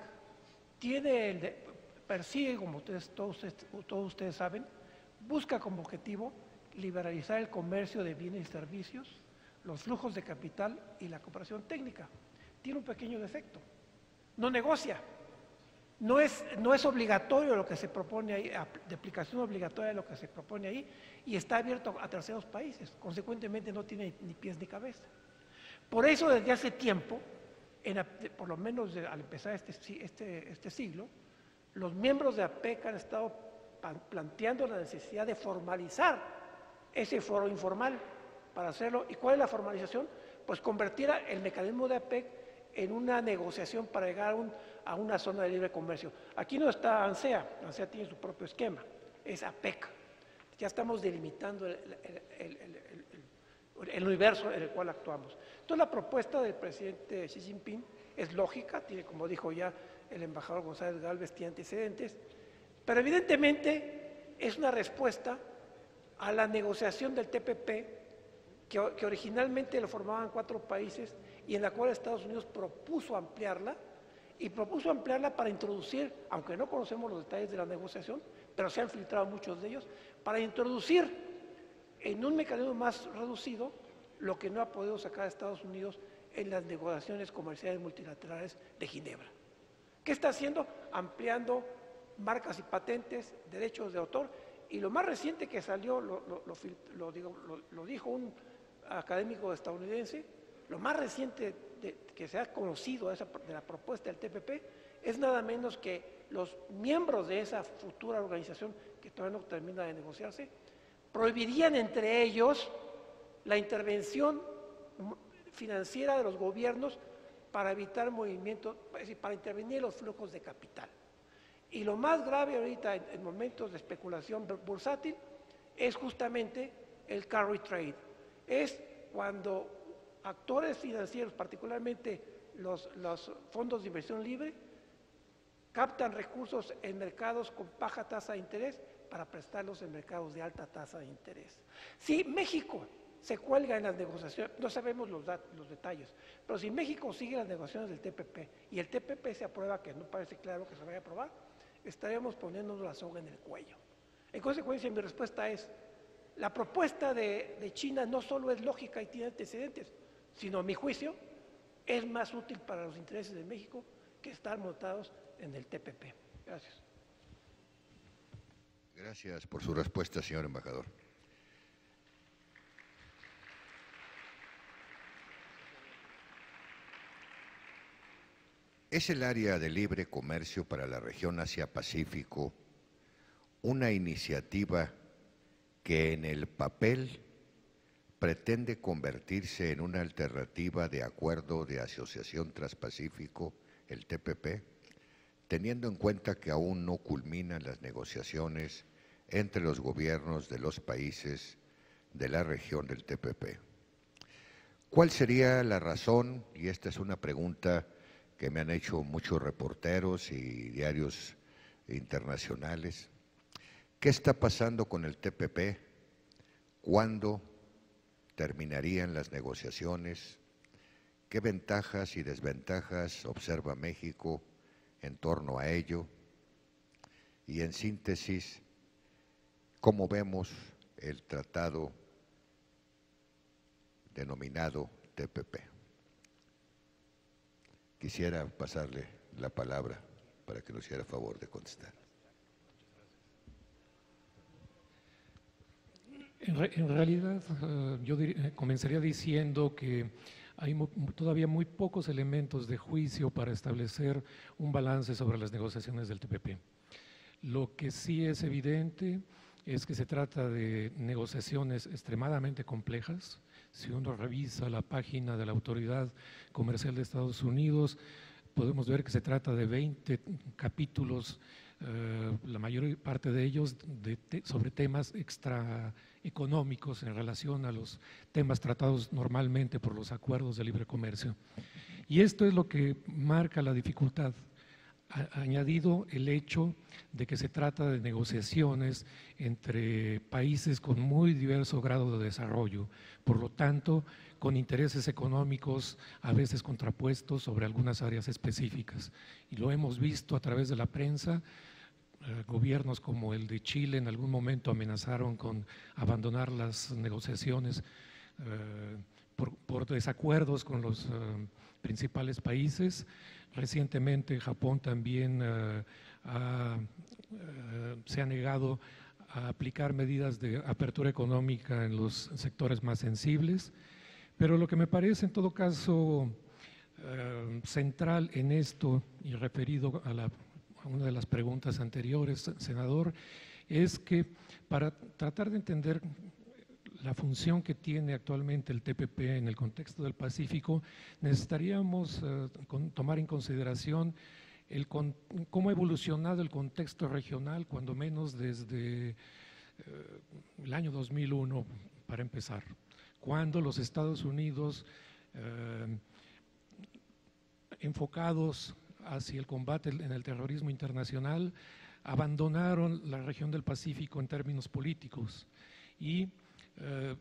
S8: persigue, como todos ustedes saben, busca como objetivo liberalizar el comercio de bienes y servicios, los flujos de capital y la cooperación técnica. Tiene un pequeño defecto: no negocia, no es obligatorio lo que se propone ahí, de aplicación obligatoria lo que se propone ahí, y está abierto a terceros países, consecuentemente no tiene ni pies ni cabeza. Por eso desde hace tiempo, por lo menos al empezar este siglo, los miembros de APEC han estado planteando la necesidad de formalizar ese foro informal para hacerlo. ¿Y cuál es la formalización? Pues convertir el mecanismo de APEC en una negociación para llegar a una zona de libre comercio. Aquí no está ANSEA tiene su propio esquema, es APEC. Ya estamos delimitando el universo en el cual actuamos. Entonces la propuesta del presidente Xi Jinping es lógica, tiene, como dijo ya el embajador González Gálvez, tiene antecedentes, pero evidentemente es una respuesta a la negociación del TPP que originalmente lo formaban 4 países y en la cual Estados Unidos propuso ampliarla, y propuso ampliarla para introducir, aunque no conocemos los detalles de la negociación, pero se han filtrado muchos de ellos, para introducir en un mecanismo más reducido lo que no ha podido sacar Estados Unidos en las negociaciones comerciales multilaterales de Ginebra. ¿Qué está haciendo? Ampliando marcas y patentes, derechos de autor, y lo más reciente que salió, lo dijo un académico estadounidense, lo más reciente que se ha conocido de la propuesta del TPP es nada menos que los miembros de esa futura organización, que todavía no termina de negociarse, prohibirían entre ellos la intervención financiera de los gobiernos para evitar movimientos, es decir, para intervenir en los flujos de capital. Y lo más grave ahorita en momentos de especulación bursátil es justamente el carry trade. Es cuando actores financieros, particularmente los fondos de inversión libre, captan recursos en mercados con baja tasa de interés para prestarlos en mercados de alta tasa de interés. Si México se cuelga en las negociaciones, no sabemos los detalles, pero si México sigue las negociaciones del TPP y el TPP se aprueba, que no parece claro que se vaya a aprobar, estaremos poniéndonos la soga en el cuello. En consecuencia, mi respuesta es, la propuesta de China no solo es lógica y tiene antecedentes, sino a mi juicio es más útil para los intereses de México que estar montados en el TPP. Gracias.
S4: Gracias por su respuesta, señor embajador. ¿Es el área de libre comercio para la región Asia-Pacífico una iniciativa que en el papel pretende convertirse en una alternativa de acuerdo de asociación transpacífico, el TPP, teniendo en cuenta que aún no culminan las negociaciones entre los gobiernos de los países de la región del TPP? ¿Cuál sería la razón? Y esta es una pregunta que me han hecho muchos reporteros y diarios internacionales. ¿Qué está pasando con el TPP? ¿Cuándo terminarían las negociaciones? ¿Qué ventajas y desventajas observa México en torno a ello? Y en síntesis, ¿cómo vemos el tratado denominado TPP? Quisiera pasarle la palabra para que nos hiciera favor de contestar.
S9: En realidad, yo comenzaría diciendo que hay todavía muy pocos elementos de juicio para establecer un balance sobre las negociaciones del TPP. Lo que sí es evidente es que se trata de negociaciones extremadamente complejas. Si uno revisa la página de la Autoridad Comercial de Estados Unidos, podemos ver que se trata de 20 capítulos, la mayor parte de ellos sobre temas extraeconómicos en relación a los temas tratados normalmente por los acuerdos de libre comercio. Y esto es lo que marca la dificultad, añadido el hecho de que se trata de negociaciones entre países con muy diverso grado de desarrollo, por lo tanto, con intereses económicos a veces contrapuestos sobre algunas áreas específicas. Y lo hemos visto a través de la prensa. Gobiernos como el de Chile en algún momento amenazaron con abandonar las negociaciones por desacuerdos con los principales países. Recientemente Japón también se ha negado a aplicar medidas de apertura económica en los sectores más sensibles, pero lo que me parece en todo caso central en esto, y referido a una de las preguntas anteriores, senador, es que para tratar de entender la función que tiene actualmente el TPP en el contexto del Pacífico, necesitaríamos tomar en consideración cómo ha evolucionado el contexto regional, cuando menos desde el año 2001, para empezar, cuando los Estados Unidos, enfocados hacia el combate en el terrorismo internacional, abandonaron la región del Pacífico en términos políticos y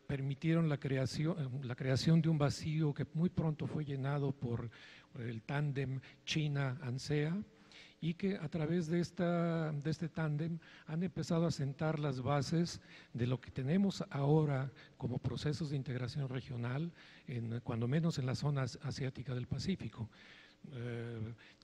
S9: permitieron la creación de un vacío que muy pronto fue llenado por el tándem China-ANSEA, y que a través de este tándem han empezado a sentar las bases de lo que tenemos ahora como procesos de integración regional, cuando menos en la zona asiática del Pacífico.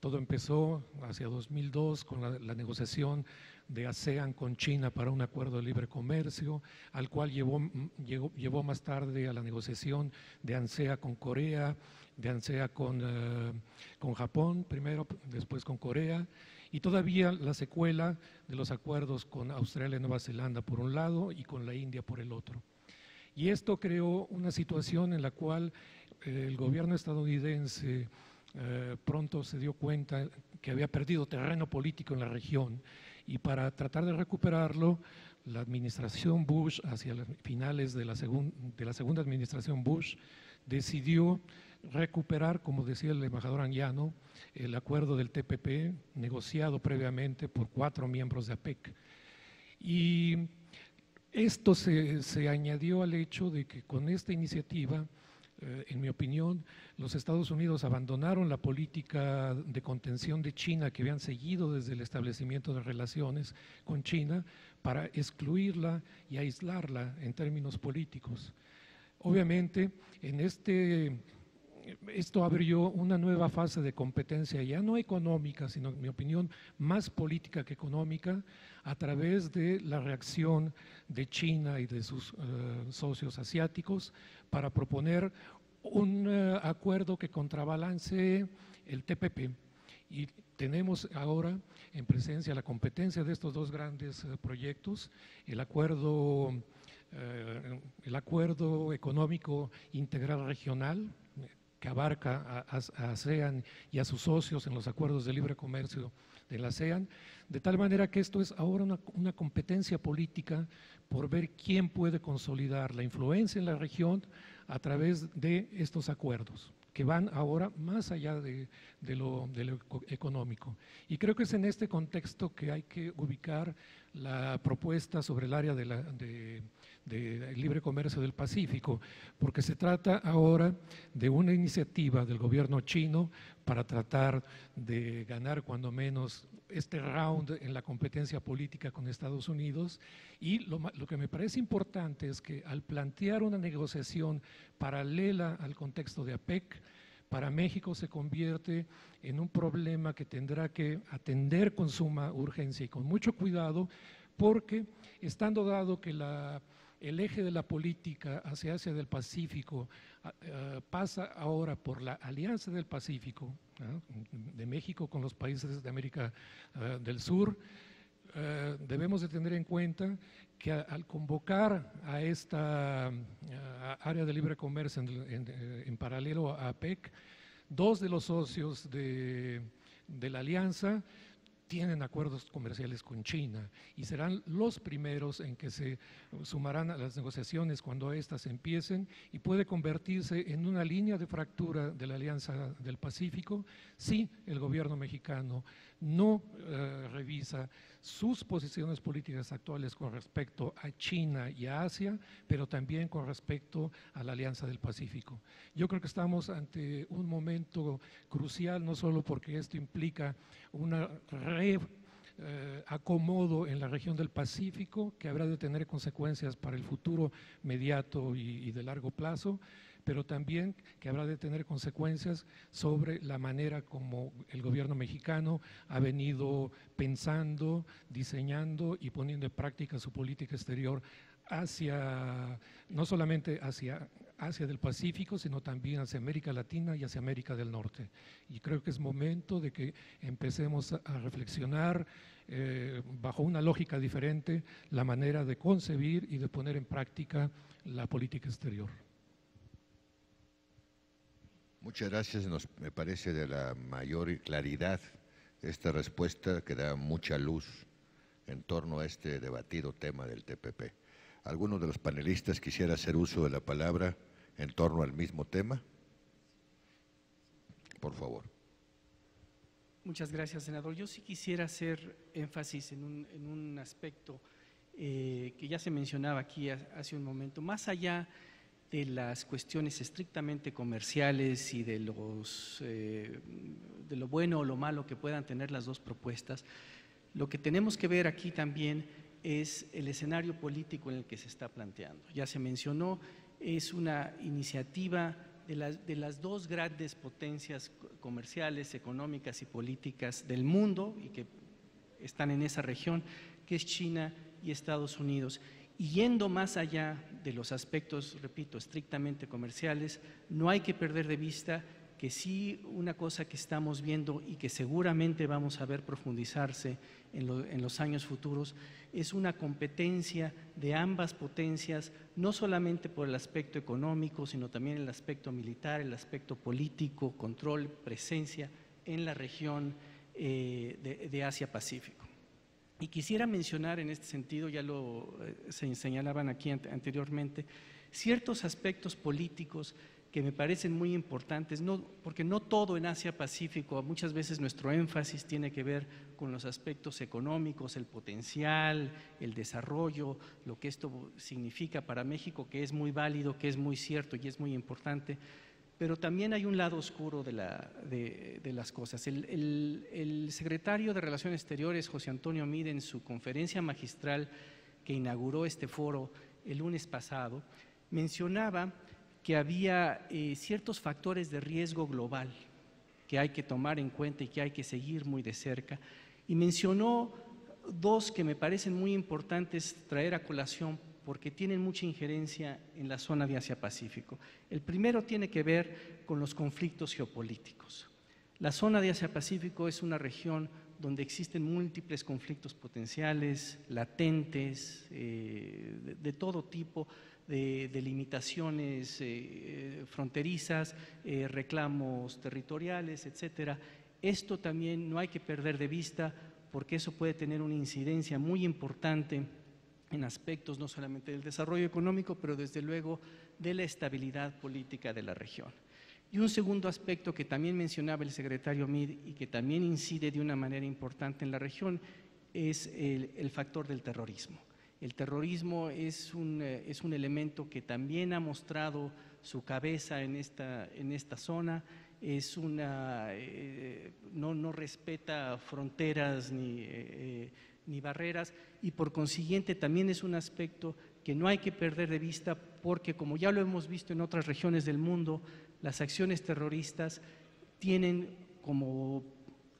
S9: Todo empezó hacia 2002 con la negociación de ASEAN con China para un acuerdo de libre comercio, al cual llevó más tarde a la negociación de ANSEA con Corea, de ANSEA con Japón primero, después con Corea, y todavía la secuela de los acuerdos con Australia y Nueva Zelanda por un lado y con la India por el otro. Y esto creó una situación en la cual el gobierno estadounidense pronto se dio cuenta que había perdido terreno político en la región, y para tratar de recuperarlo, la administración Bush, hacia los finales de la segunda administración Bush, decidió recuperar, como decía el embajador Anguiano, el acuerdo del TPP, negociado previamente por 4 miembros de APEC. Y esto se añadió al hecho de que con esta iniciativa, en mi opinión, los Estados Unidos abandonaron la política de contención de China que habían seguido desde el establecimiento de relaciones con China para excluirla y aislarla en términos políticos. Obviamente, esto abrió una nueva fase de competencia, ya no económica, sino, en mi opinión, más política que económica, a través de la reacción de China y de sus socios asiáticos para proponer un acuerdo que contrabalance el TPP. Y tenemos ahora en presencia la competencia de estos dos grandes proyectos, el acuerdo económico integral regional, que abarca a ASEAN y a sus socios en los acuerdos de libre comercio de la ASEAN, de tal manera que esto es ahora una competencia política por ver quién puede consolidar la influencia en la región a través de estos acuerdos, que van ahora más allá de lo económico. Y creo que es en este contexto que hay que ubicar la propuesta sobre el área de libre comercio del Pacífico, porque se trata ahora de una iniciativa del gobierno chino para tratar de ganar cuando menos este round en la competencia política con Estados Unidos. Y lo que me parece importante es que al plantear una negociación paralela al contexto de APEC, para México se convierte en un problema que tendrá que atender con suma urgencia y con mucho cuidado, porque estando dado que el eje de la política hacia Asia del Pacífico pasa ahora por la Alianza del Pacífico, de México con los países de América del Sur, debemos de tener en cuenta que al convocar a esta área de libre comercio en paralelo a APEC, 2 de los socios de la alianza tienen acuerdos comerciales con China y serán los primeros en que se sumarán a las negociaciones cuando éstas empiecen, y puede convertirse en una línea de fractura de la Alianza del Pacífico si el gobierno mexicano no revisa sus posiciones políticas actuales con respecto a China y a Asia, pero también con respecto a la Alianza del Pacífico. Yo creo que estamos ante un momento crucial, no solo porque esto implica una acomodo en la región del Pacífico que habrá de tener consecuencias para el futuro inmediato y de largo plazo, pero también que habrá de tener consecuencias sobre la manera como el gobierno mexicano ha venido pensando, diseñando y poniendo en práctica su política exterior no solamente hacia Asia del Pacífico, sino también hacia América Latina y hacia América del Norte. Y creo que es momento de que empecemos a reflexionar bajo una lógica diferente la manera de concebir y de poner en práctica la política exterior.
S4: Muchas gracias, me parece de la mayor claridad esta respuesta que da mucha luz en torno a este debatido tema del TPP. ¿Alguno de los panelistas quisiera hacer uso de la palabra en torno al mismo tema? Por favor.
S6: Muchas gracias, senador. Yo sí quisiera hacer énfasis en un aspecto que ya se mencionaba aquí hace un momento, más allá de las cuestiones estrictamente comerciales y de lo bueno o lo malo que puedan tener las dos propuestas, lo que tenemos que ver aquí también es el escenario político en el que se está planteando. Ya se mencionó, es una iniciativa de las dos grandes potencias comerciales, económicas y políticas del mundo y que están en esa región, que es China y Estados Unidos. Y yendo más allá de los aspectos, repito, estrictamente comerciales, no hay que perder de vista que sí una cosa que estamos viendo y que seguramente vamos a ver profundizarse en los años futuros es una competencia de ambas potencias, no solamente por el aspecto económico, sino también el aspecto militar, el aspecto político, control, presencia en la región de Asia-Pacífico. Y quisiera mencionar en este sentido, ya se señalaban aquí anteriormente, ciertos aspectos políticos que me parecen muy importantes, porque no todo en Asia-Pacífico, muchas veces nuestro énfasis tiene que ver con los aspectos económicos, el potencial, el desarrollo, lo que esto significa para México, que es muy válido, que es muy cierto y es muy importante, pero también hay un lado oscuro de las cosas. El secretario de Relaciones Exteriores, José Antonio Meade, en su conferencia magistral que inauguró este foro el lunes pasado, mencionaba que había ciertos factores de riesgo global que hay que tomar en cuenta y que hay que seguir muy de cerca, y mencionó dos que me parecen muy importantes traer a colación porque tienen mucha injerencia en la zona de Asia-Pacífico. El primero tiene que ver con los conflictos geopolíticos. La zona de Asia-Pacífico es una región donde existen múltiples conflictos potenciales, latentes, de todo tipo, de limitaciones fronterizas, reclamos territoriales, etcétera. Esto también no hay que perder de vista porque eso puede tener una incidencia muy importante en aspectos no solamente del desarrollo económico, pero desde luego de la estabilidad política de la región. Y un segundo aspecto que también mencionaba el secretario Meade y que también incide de una manera importante en la región es el factor del terrorismo. El terrorismo es un elemento que también ha mostrado su cabeza en esta zona, no respeta fronteras ni barreras, y por consiguiente también es un aspecto que no hay que perder de vista porque, como ya lo hemos visto en otras regiones del mundo, las acciones terroristas tienen como,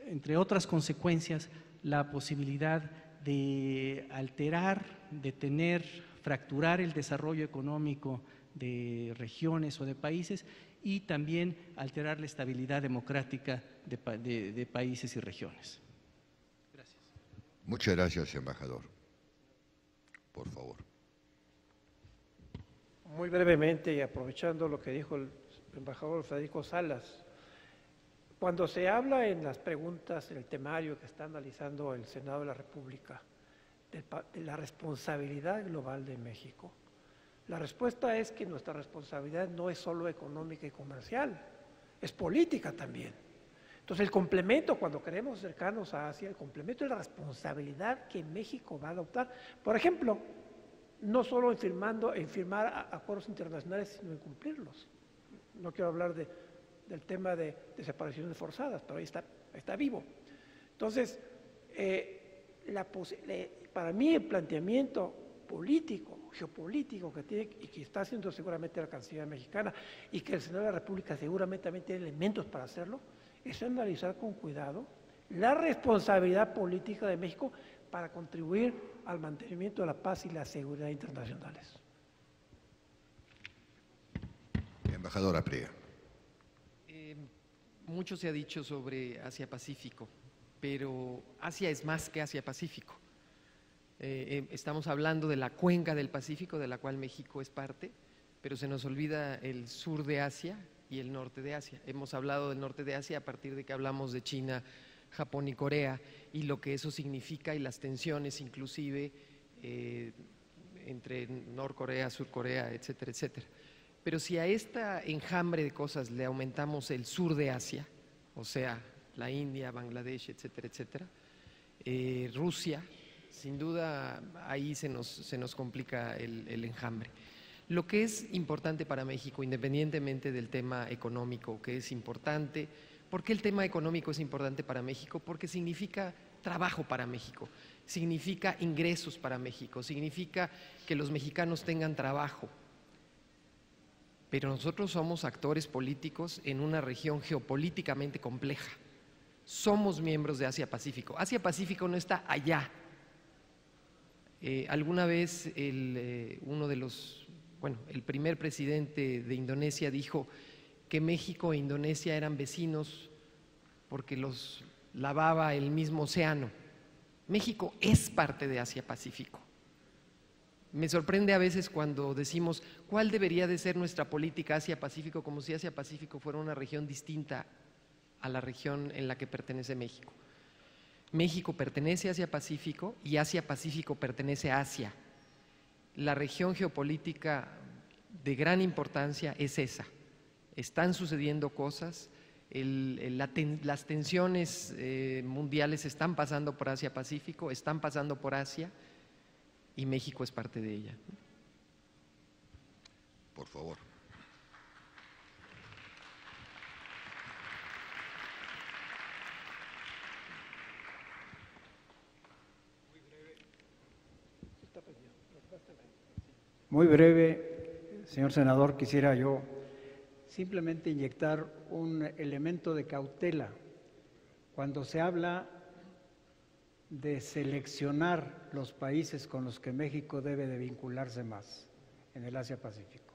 S6: entre otras consecuencias, la posibilidad de alterar, detener, fracturar el desarrollo económico de regiones o de países y también alterar la estabilidad democrática de países y regiones. Gracias.
S4: Muchas gracias, embajador. Por favor.
S8: Muy brevemente y aprovechando lo que dijo el embajador Federico Salas, cuando se habla en las preguntas, en el temario que está analizando el Senado de la República, de la responsabilidad global de México, la respuesta es que nuestra responsabilidad no es solo económica y comercial, es política también. Entonces el complemento, cuando queremos acercarnos a Asia, el complemento es la responsabilidad que México va a adoptar. Por ejemplo, no solo en firmar acuerdos internacionales, sino en cumplirlos. No quiero hablar del tema de desapariciones forzadas, pero ahí está vivo. Entonces, para mí el planteamiento político, geopolítico que tiene y que está haciendo seguramente la Cancillería mexicana y que el Senado de la República seguramente también tiene elementos para hacerlo, es analizar con cuidado la responsabilidad política de México para contribuir al mantenimiento de la paz y la seguridad internacionales.
S4: Embajadora Priega.
S5: Mucho se ha dicho sobre Asia-Pacífico, pero Asia es más que Asia-Pacífico. Estamos hablando de la cuenca del Pacífico, de la cual México es parte, pero se nos olvida el sur de Asia y el norte de Asia. Hemos hablado del norte de Asia a partir de que hablamos de China, Japón y Corea, y lo que eso significa y las tensiones inclusive entre Norcorea, Surcorea, etcétera, etcétera. Pero si a esta enjambre de cosas le aumentamos el sur de Asia, o sea, la India, Bangladesh, etcétera, etcétera, Rusia, sin duda ahí se nos complica el enjambre. Lo que es importante para México, independientemente del tema económico, que es importante, ¿por qué el tema económico es importante para México? Porque significa trabajo para México, significa ingresos para México, significa que los mexicanos tengan trabajo. Pero nosotros somos actores políticos en una región geopolíticamente compleja. Somos miembros de Asia-Pacífico. Asia-Pacífico no está allá. Alguna vez el primer presidente de Indonesia dijo que México e Indonesia eran vecinos porque los lavaba el mismo océano. México es parte de Asia-Pacífico. Me sorprende a veces cuando decimos cuál debería de ser nuestra política Asia-Pacífico, como si Asia-Pacífico fuera una región distinta a la región en la que pertenece México. México pertenece a Asia-Pacífico y Asia-Pacífico pertenece a Asia. La región geopolítica de gran importancia es esa. Están sucediendo cosas, las tensiones mundiales están pasando por Asia-Pacífico, están pasando por Asia y México es parte de ella.
S4: Por favor.
S7: Muy breve, señor senador, quisiera yo simplemente inyectar un elemento de cautela cuando se habla de seleccionar los países con los que México debe de vincularse más en el Asia-Pacífico.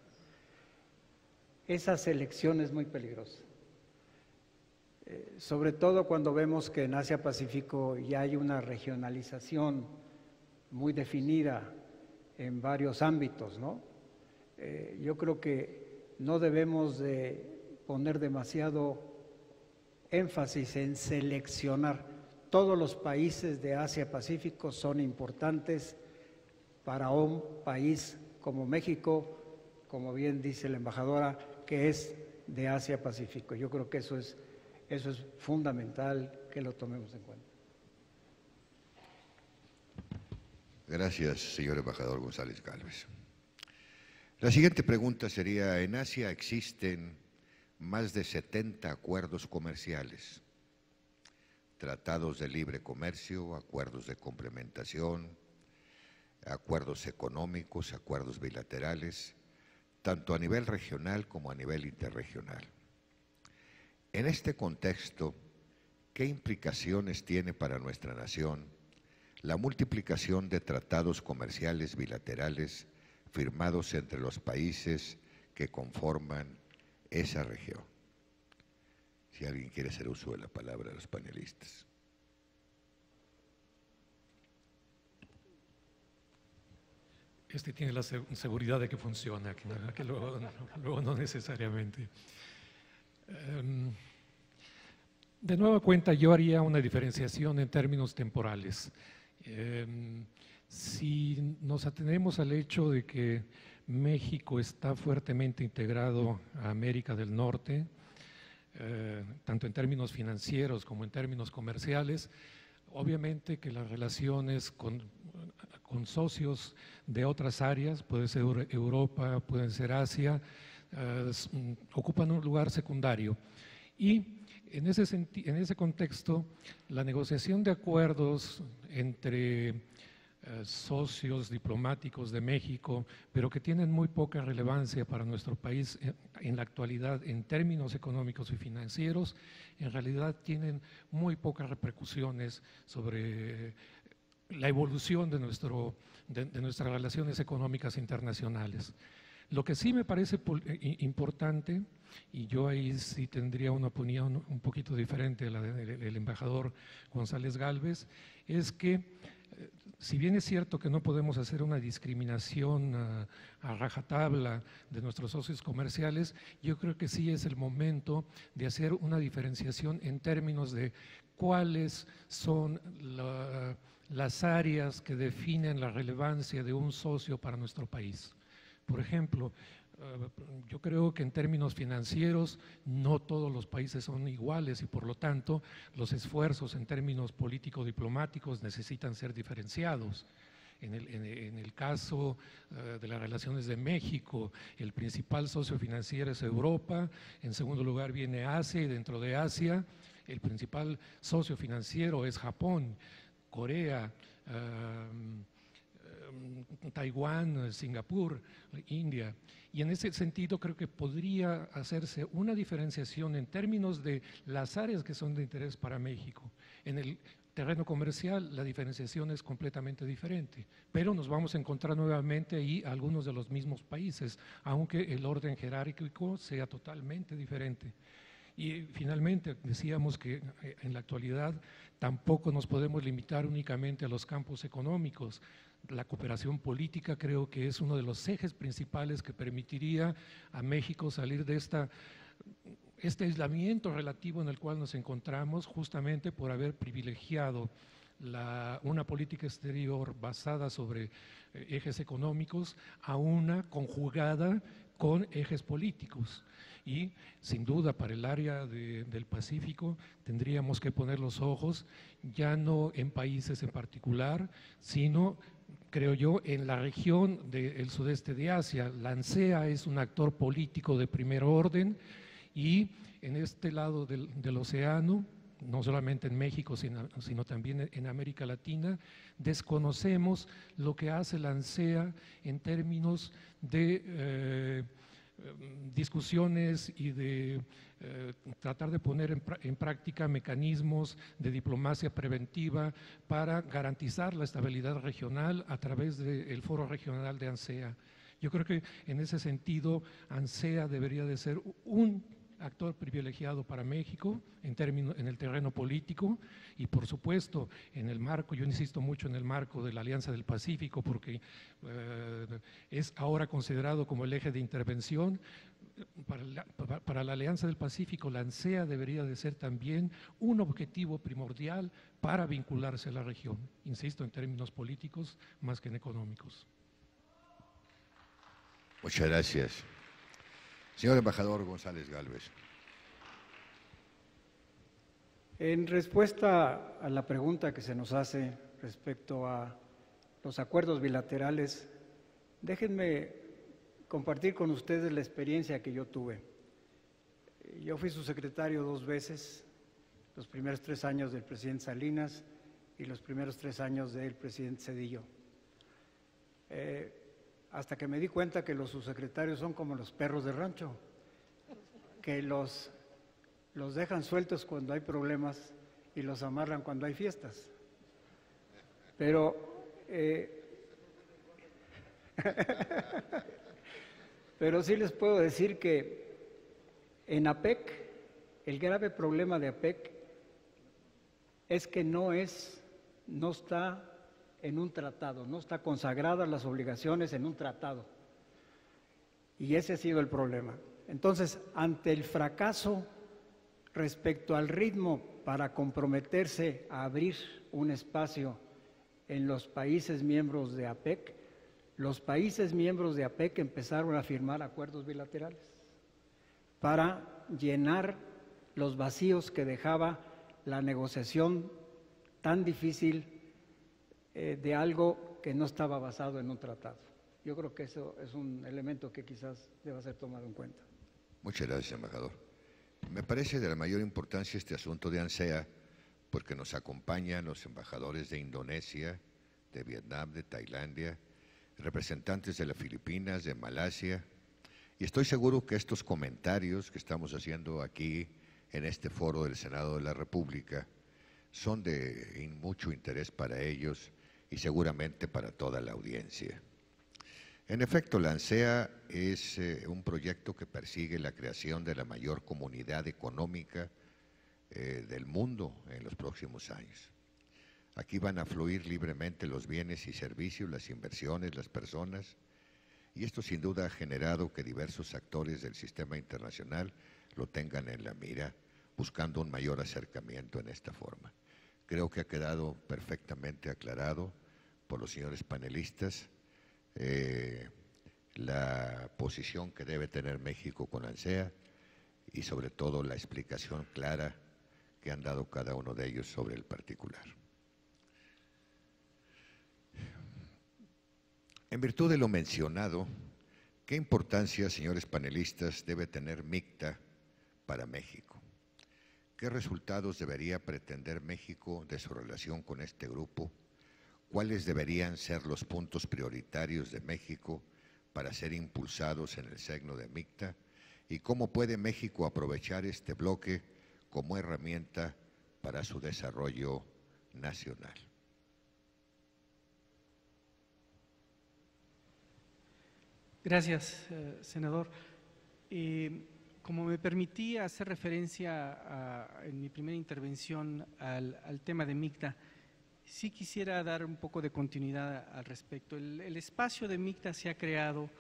S7: Esa selección es muy peligrosa, sobre todo cuando vemos que en Asia-Pacífico ya hay una regionalización muy definida en varios ámbitos, ¿no? Yo creo que no debemos de poner demasiado énfasis en seleccionar. Todos los países de Asia-Pacífico son importantes para un país como México, como bien dice la embajadora, que es de Asia-Pacífico. Yo creo que eso es fundamental que lo tomemos en cuenta.
S4: Gracias, señor embajador González Gálvez. La siguiente pregunta sería, en Asia existen más de 70 acuerdos comerciales, tratados de libre comercio, acuerdos de complementación, acuerdos económicos, acuerdos bilaterales, tanto a nivel regional como a nivel interregional. En este contexto, ¿qué implicaciones tiene para nuestra nación la multiplicación de tratados comerciales bilaterales firmados entre los países que conforman esa región? Si alguien quiere hacer uso de la palabra de los panelistas.
S9: Este tiene la seguridad de que funciona, que luego no necesariamente. De nueva cuenta, yo haría una diferenciación en términos temporales. Si nos atenemos al hecho de que México está fuertemente integrado a América del Norte, tanto en términos financieros como en términos comerciales, obviamente que las relaciones con socios de otras áreas, puede ser Europa, puede ser Asia, ocupan un lugar secundario. Y en ese contexto, la negociación de acuerdos entre socios diplomáticos de México, pero que tienen muy poca relevancia para nuestro país en la actualidad en términos económicos y financieros, en realidad tienen muy pocas repercusiones sobre la evolución de nuestras relaciones económicas internacionales. Lo que sí me parece importante, y yo ahí sí tendría una opinión un poquito diferente a la del embajador González Gálvez, es que si bien es cierto que no podemos hacer una discriminación a rajatabla de nuestros socios comerciales, yo creo que sí es el momento de hacer una diferenciación en términos de cuáles son las áreas que definen la relevancia de un socio para nuestro país. Por ejemplo, Yo creo que en términos financieros no todos los países son iguales y por lo tanto los esfuerzos en términos político-diplomáticos necesitan ser diferenciados. En el caso de las relaciones de México, el principal socio financiero es Europa, en segundo lugar viene Asia y dentro de Asia el principal socio financiero es Japón, Corea, Taiwán, Singapur, India. Y en ese sentido creo que podría hacerse una diferenciación en términos de las áreas que son de interés para México. En el terreno comercial la diferenciación es completamente diferente, pero nos vamos a encontrar nuevamente ahí algunos de los mismos países, aunque el orden jerárquico sea totalmente diferente. Y finalmente decíamos que en la actualidad tampoco nos podemos limitar únicamente a los campos económicos. La cooperación política creo que es uno de los ejes principales que permitiría a México salir de este aislamiento relativo en el cual nos encontramos justamente por haber privilegiado una política exterior basada sobre ejes económicos a una conjugada con ejes políticos. Y sin duda para el área del Pacífico tendríamos que poner los ojos ya no en países en particular, sino creo yo en la región del sudeste de Asia. La ANSEA es un actor político de primer orden y en este lado del océano, no solamente en México, sino también en América Latina, desconocemos lo que hace la ANSEA en términos de discusiones y de tratar de poner en práctica mecanismos de diplomacia preventiva para garantizar la estabilidad regional a través del Foro Regional de ANSEA. Yo creo que en ese sentido ANSEA debería de ser un actor privilegiado para México en el terreno político y por supuesto en el marco, yo insisto mucho en el marco de la Alianza del Pacífico porque es ahora considerado como el eje de intervención. Para la Alianza del Pacífico, la ANSEA debería de ser también un objetivo primordial para vincularse a la región, insisto, en términos políticos más que en económicos.
S4: Muchas gracias. Señor embajador González Gálvez.
S7: En respuesta a la pregunta que se nos hace respecto a los acuerdos bilaterales, déjenme compartir con ustedes la experiencia que yo tuve. Yo fui subsecretario 2 veces, los primeros 3 años del presidente Salinas y los primeros 3 años del presidente Zedillo. Hasta que me di cuenta que los subsecretarios son como los perros de rancho, que los dejan sueltos cuando hay problemas y los amarran cuando hay fiestas. Pero sí les puedo decir que en APEC, el grave problema de APEC es que no está en un tratado, no está consagradas las obligaciones en un tratado. Y ese ha sido el problema. Entonces, ante el fracaso respecto al ritmo para comprometerse a abrir un espacio en los países miembros de APEC, los países miembros de APEC empezaron a firmar acuerdos bilaterales para llenar los vacíos que dejaba la negociación tan difícil de algo que no estaba basado en un tratado. Yo creo que eso es un elemento que quizás deba ser tomado en cuenta.
S4: Muchas gracias, embajador. Me parece de la mayor importancia este asunto de ANSEA porque nos acompañan los embajadores de Indonesia, de Vietnam, de Tailandia, representantes de las Filipinas, de Malasia, y estoy seguro que estos comentarios que estamos haciendo aquí en este foro del Senado de la República son de mucho interés para ellos y seguramente para toda la audiencia. En efecto, la ANSEA es un proyecto que persigue la creación de la mayor comunidad económica del mundo en los próximos años. Aquí van a fluir libremente los bienes y servicios, las inversiones, las personas, y esto sin duda ha generado que diversos actores del sistema internacional lo tengan en la mira, buscando un mayor acercamiento en esta forma. Creo que ha quedado perfectamente aclarado por los señores panelistas la posición que debe tener México con ANSEA y sobre todo la explicación clara que han dado cada uno de ellos sobre el particular. En virtud de lo mencionado, ¿qué importancia, señores panelistas, debe tener MICTA para México? ¿Qué resultados debería pretender México de su relación con este grupo? ¿Cuáles deberían ser los puntos prioritarios de México para ser impulsados en el seno de MICTA? ¿Y cómo puede México aprovechar este bloque como herramienta para su desarrollo nacional?
S6: Gracias, senador. Como me permití hacer referencia en mi primera intervención al tema de MICTA, sí quisiera dar un poco de continuidad al respecto. El espacio de MICTA se ha creado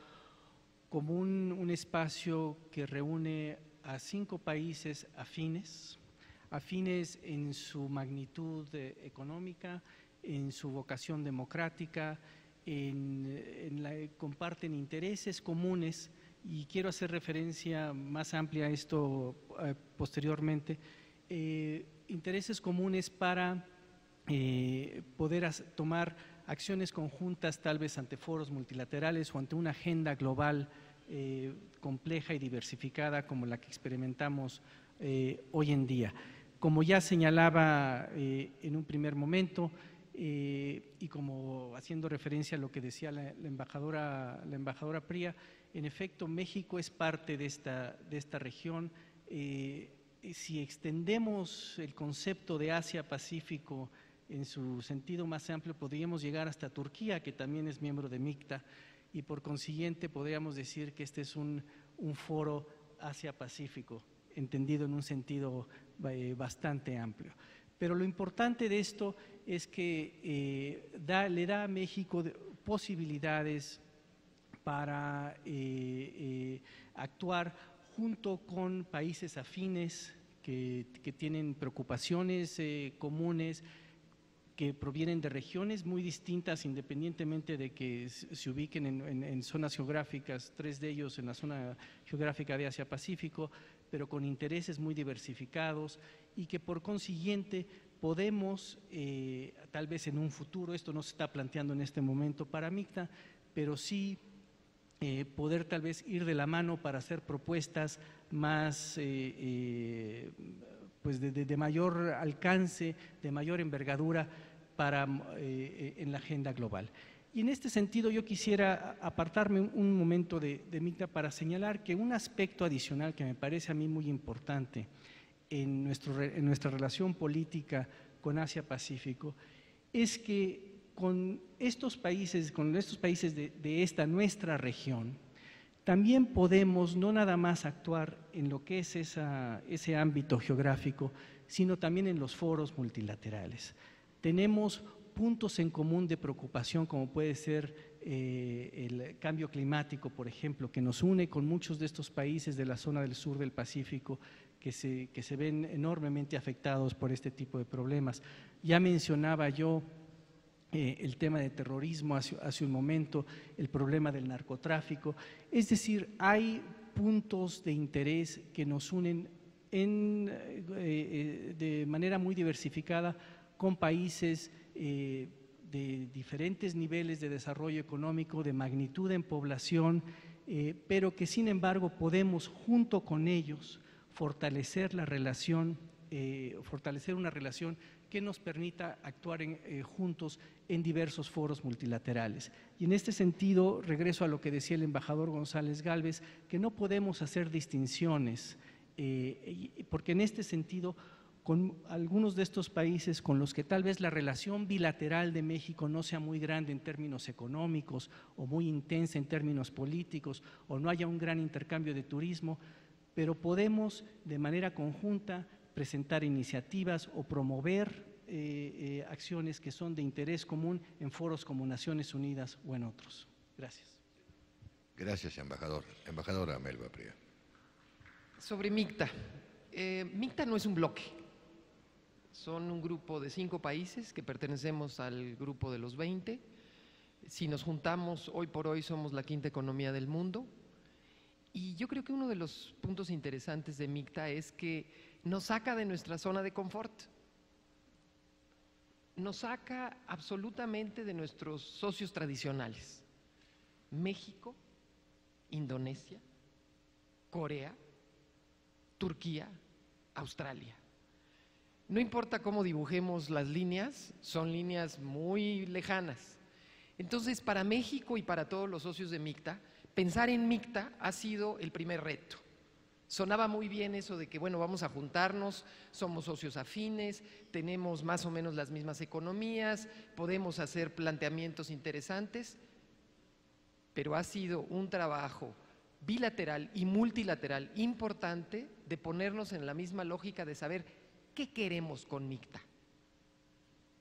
S6: como un espacio que reúne a 5 países afines en su magnitud económica, en su vocación democrática, comparten intereses comunes, y quiero hacer referencia más amplia a esto posteriormente, intereses comunes para poder tomar acciones conjuntas tal vez ante foros multilaterales o ante una agenda global compleja y diversificada como la que experimentamos hoy en día. Como ya señalaba en un primer momento, y como haciendo referencia a lo que decía la embajadora Pría, en efecto México es parte de esta región. Si extendemos el concepto de Asia-Pacífico en su sentido más amplio, podríamos llegar hasta Turquía, que también es miembro de MICTA, y por consiguiente podríamos decir que este es un foro Asia-Pacífico, entendido en un sentido bastante amplio. Pero lo importante de esto es que le da a México posibilidades para actuar junto con países afines que tienen preocupaciones comunes, que provienen de regiones muy distintas independientemente de que se ubiquen en zonas geográficas, 3 de ellos en la zona geográfica de Asia-Pacífico, pero con intereses muy diversificados, y que por consiguiente podemos, tal vez en un futuro, esto no se está planteando en este momento para MICTA, pero sí poder tal vez ir de la mano para hacer propuestas más pues de mayor alcance, de mayor envergadura en la agenda global. Y en este sentido yo quisiera apartarme un momento de MICTA para señalar que un aspecto adicional que me parece a mí muy importante en nuestra relación política con Asia-Pacífico es que con estos países de esta nuestra región, también podemos no nada más actuar en lo que es ese ámbito geográfico, sino también en los foros multilaterales. Tenemos puntos en común de preocupación, como puede ser el cambio climático, por ejemplo, que nos une con muchos de estos países de la zona del sur del Pacífico que se ven enormemente afectados por este tipo de problemas. Ya mencionaba yo el tema de terrorismo hace un momento, el problema del narcotráfico. Es decir, hay puntos de interés que nos unen de manera muy diversificada con países de diferentes niveles de desarrollo económico, de magnitud en población, pero que sin embargo podemos junto con ellos fortalecer una relación que nos permita actuar juntos en diversos foros multilaterales. Y en este sentido, regreso a lo que decía el embajador González Gálvez, que no podemos hacer distinciones, porque en este sentido, con algunos de estos países con los que tal vez la relación bilateral de México no sea muy grande en términos económicos o muy intensa en términos políticos, o no haya un gran intercambio de turismo, pero podemos de manera conjunta presentar iniciativas o promover acciones que son de interés común en foros como Naciones Unidas o en otros. Gracias.
S4: Gracias, embajador. Embajadora Melba Pría.
S5: Sobre MICTA. MICTA no es un bloque. Son un grupo de 5 países que pertenecemos al grupo de los 20. Si nos juntamos, hoy por hoy somos la quinta economía del mundo. Y yo creo que uno de los puntos interesantes de MICTA es que nos saca de nuestra zona de confort. Nos saca absolutamente de nuestros socios tradicionales. México, Indonesia, Corea, Turquía, Australia. No importa cómo dibujemos las líneas, son líneas muy lejanas. Entonces, para México y para todos los socios de MICTA, pensar en MICTA ha sido el primer reto. Sonaba muy bien eso de que, bueno, vamos a juntarnos, somos socios afines, tenemos más o menos las mismas economías, podemos hacer planteamientos interesantes, pero ha sido un trabajo bilateral y multilateral importante de ponernos en la misma lógica de saber qué queremos con MICTA.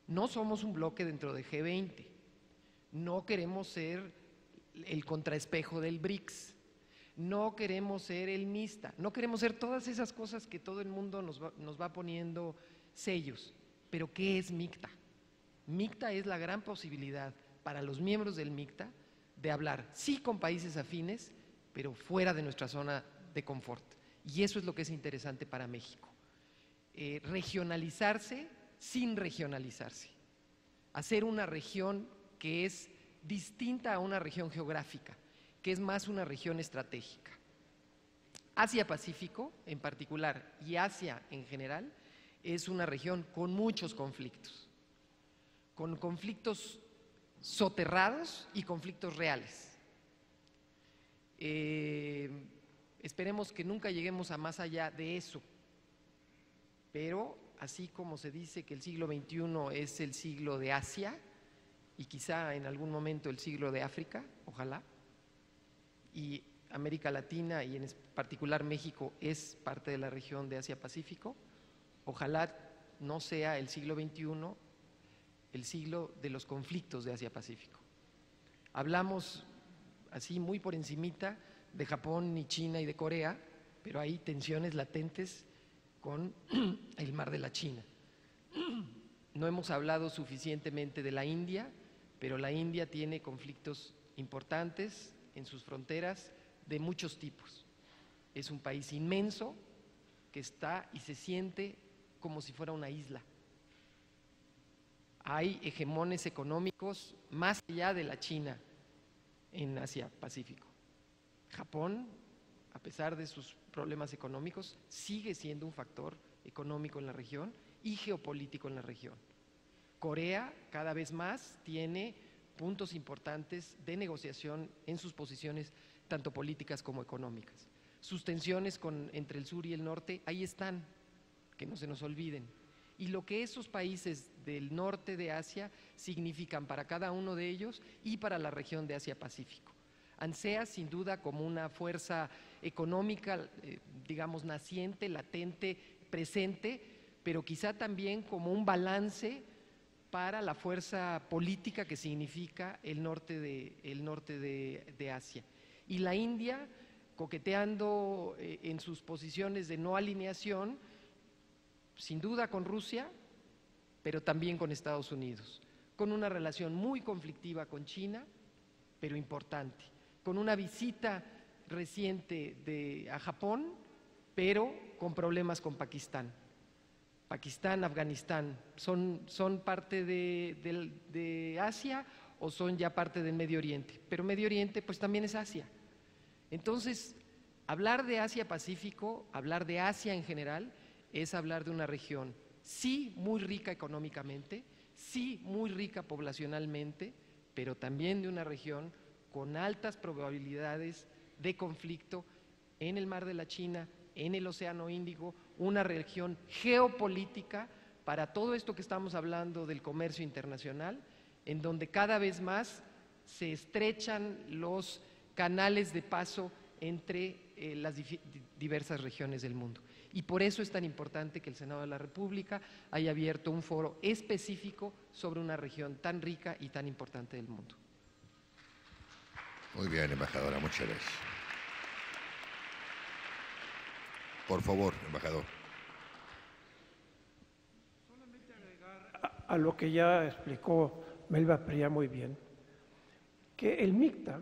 S5: No somos un bloque dentro de G20, no queremos ser el contraespejo del BRICS, no queremos ser el MISTA, no queremos ser todas esas cosas que todo el mundo nos va poniendo sellos. Pero ¿qué es MICTA? MICTA es la gran posibilidad para los miembros del MICTA de hablar, sí, con países afines, pero fuera de nuestra zona de confort. Y eso es lo que es interesante para México. Regionalizarse sin regionalizarse. Hacer una región que es distinta a una región geográfica, que es más una región estratégica. Asia-Pacífico en particular y Asia en general es una región con muchos conflictos, con conflictos soterrados y conflictos reales. Esperemos que nunca lleguemos a más allá de eso, pero así como se dice que el siglo XXI es el siglo de Asia y quizá en algún momento el siglo de África, ojalá, y América Latina y en particular México es parte de la región de Asia-Pacífico, ojalá no sea el siglo XXI el siglo de los conflictos de Asia-Pacífico. Hablamos así muy por encimita de Japón y China y de Corea, pero hay tensiones latentes con el mar de la China. No hemos hablado suficientemente de la India, pero la India tiene conflictos importantes en sus fronteras de muchos tipos. Es un país inmenso que está y se siente como si fuera una isla. Hay hegemones económicos más allá de la China en Asia-Pacífico. Japón, a pesar de sus problemas económicos, sigue siendo un factor económico en la región y geopolítico en la región. Corea cada vez más tiene puntos importantes de negociación en sus posiciones tanto políticas como económicas. Sus tensiones entre el sur y el norte, ahí están, que no se nos olviden. Y lo que esos países del norte de Asia significan para cada uno de ellos y para la región de Asia-Pacífico. ANSEA, sin duda, como una fuerza económica, digamos, naciente, latente, presente, pero quizá también como un balance para la fuerza política que significa el norte de Asia. Y la India, coqueteando en sus posiciones de no alineación, sin duda con Rusia, pero también con Estados Unidos, con una relación muy conflictiva con China, pero importante, con una visita reciente a Japón, pero con problemas con Pakistán. Pakistán, Afganistán, ¿son parte de Asia o son ya parte del Medio Oriente? Pero Medio Oriente pues también es Asia. Entonces, hablar de Asia-Pacífico, hablar de Asia en general, es hablar de una región, sí, muy rica económicamente, sí, muy rica poblacionalmente, pero también de una región con altas probabilidades de conflicto en el Mar de la China, en el Océano Índico, una región geopolítica para todo esto que estamos hablando del comercio internacional, en donde cada vez más se estrechan los canales de paso entre las diversas regiones del mundo. Y por eso es tan importante que el Senado de la República haya abierto un foro específico sobre una región tan rica y tan importante del mundo.
S4: Muy bien, embajadora, muchas gracias. Por favor, embajador.
S8: Solamente agregar a lo que ya explicó Melba Pría muy bien. que el MICTA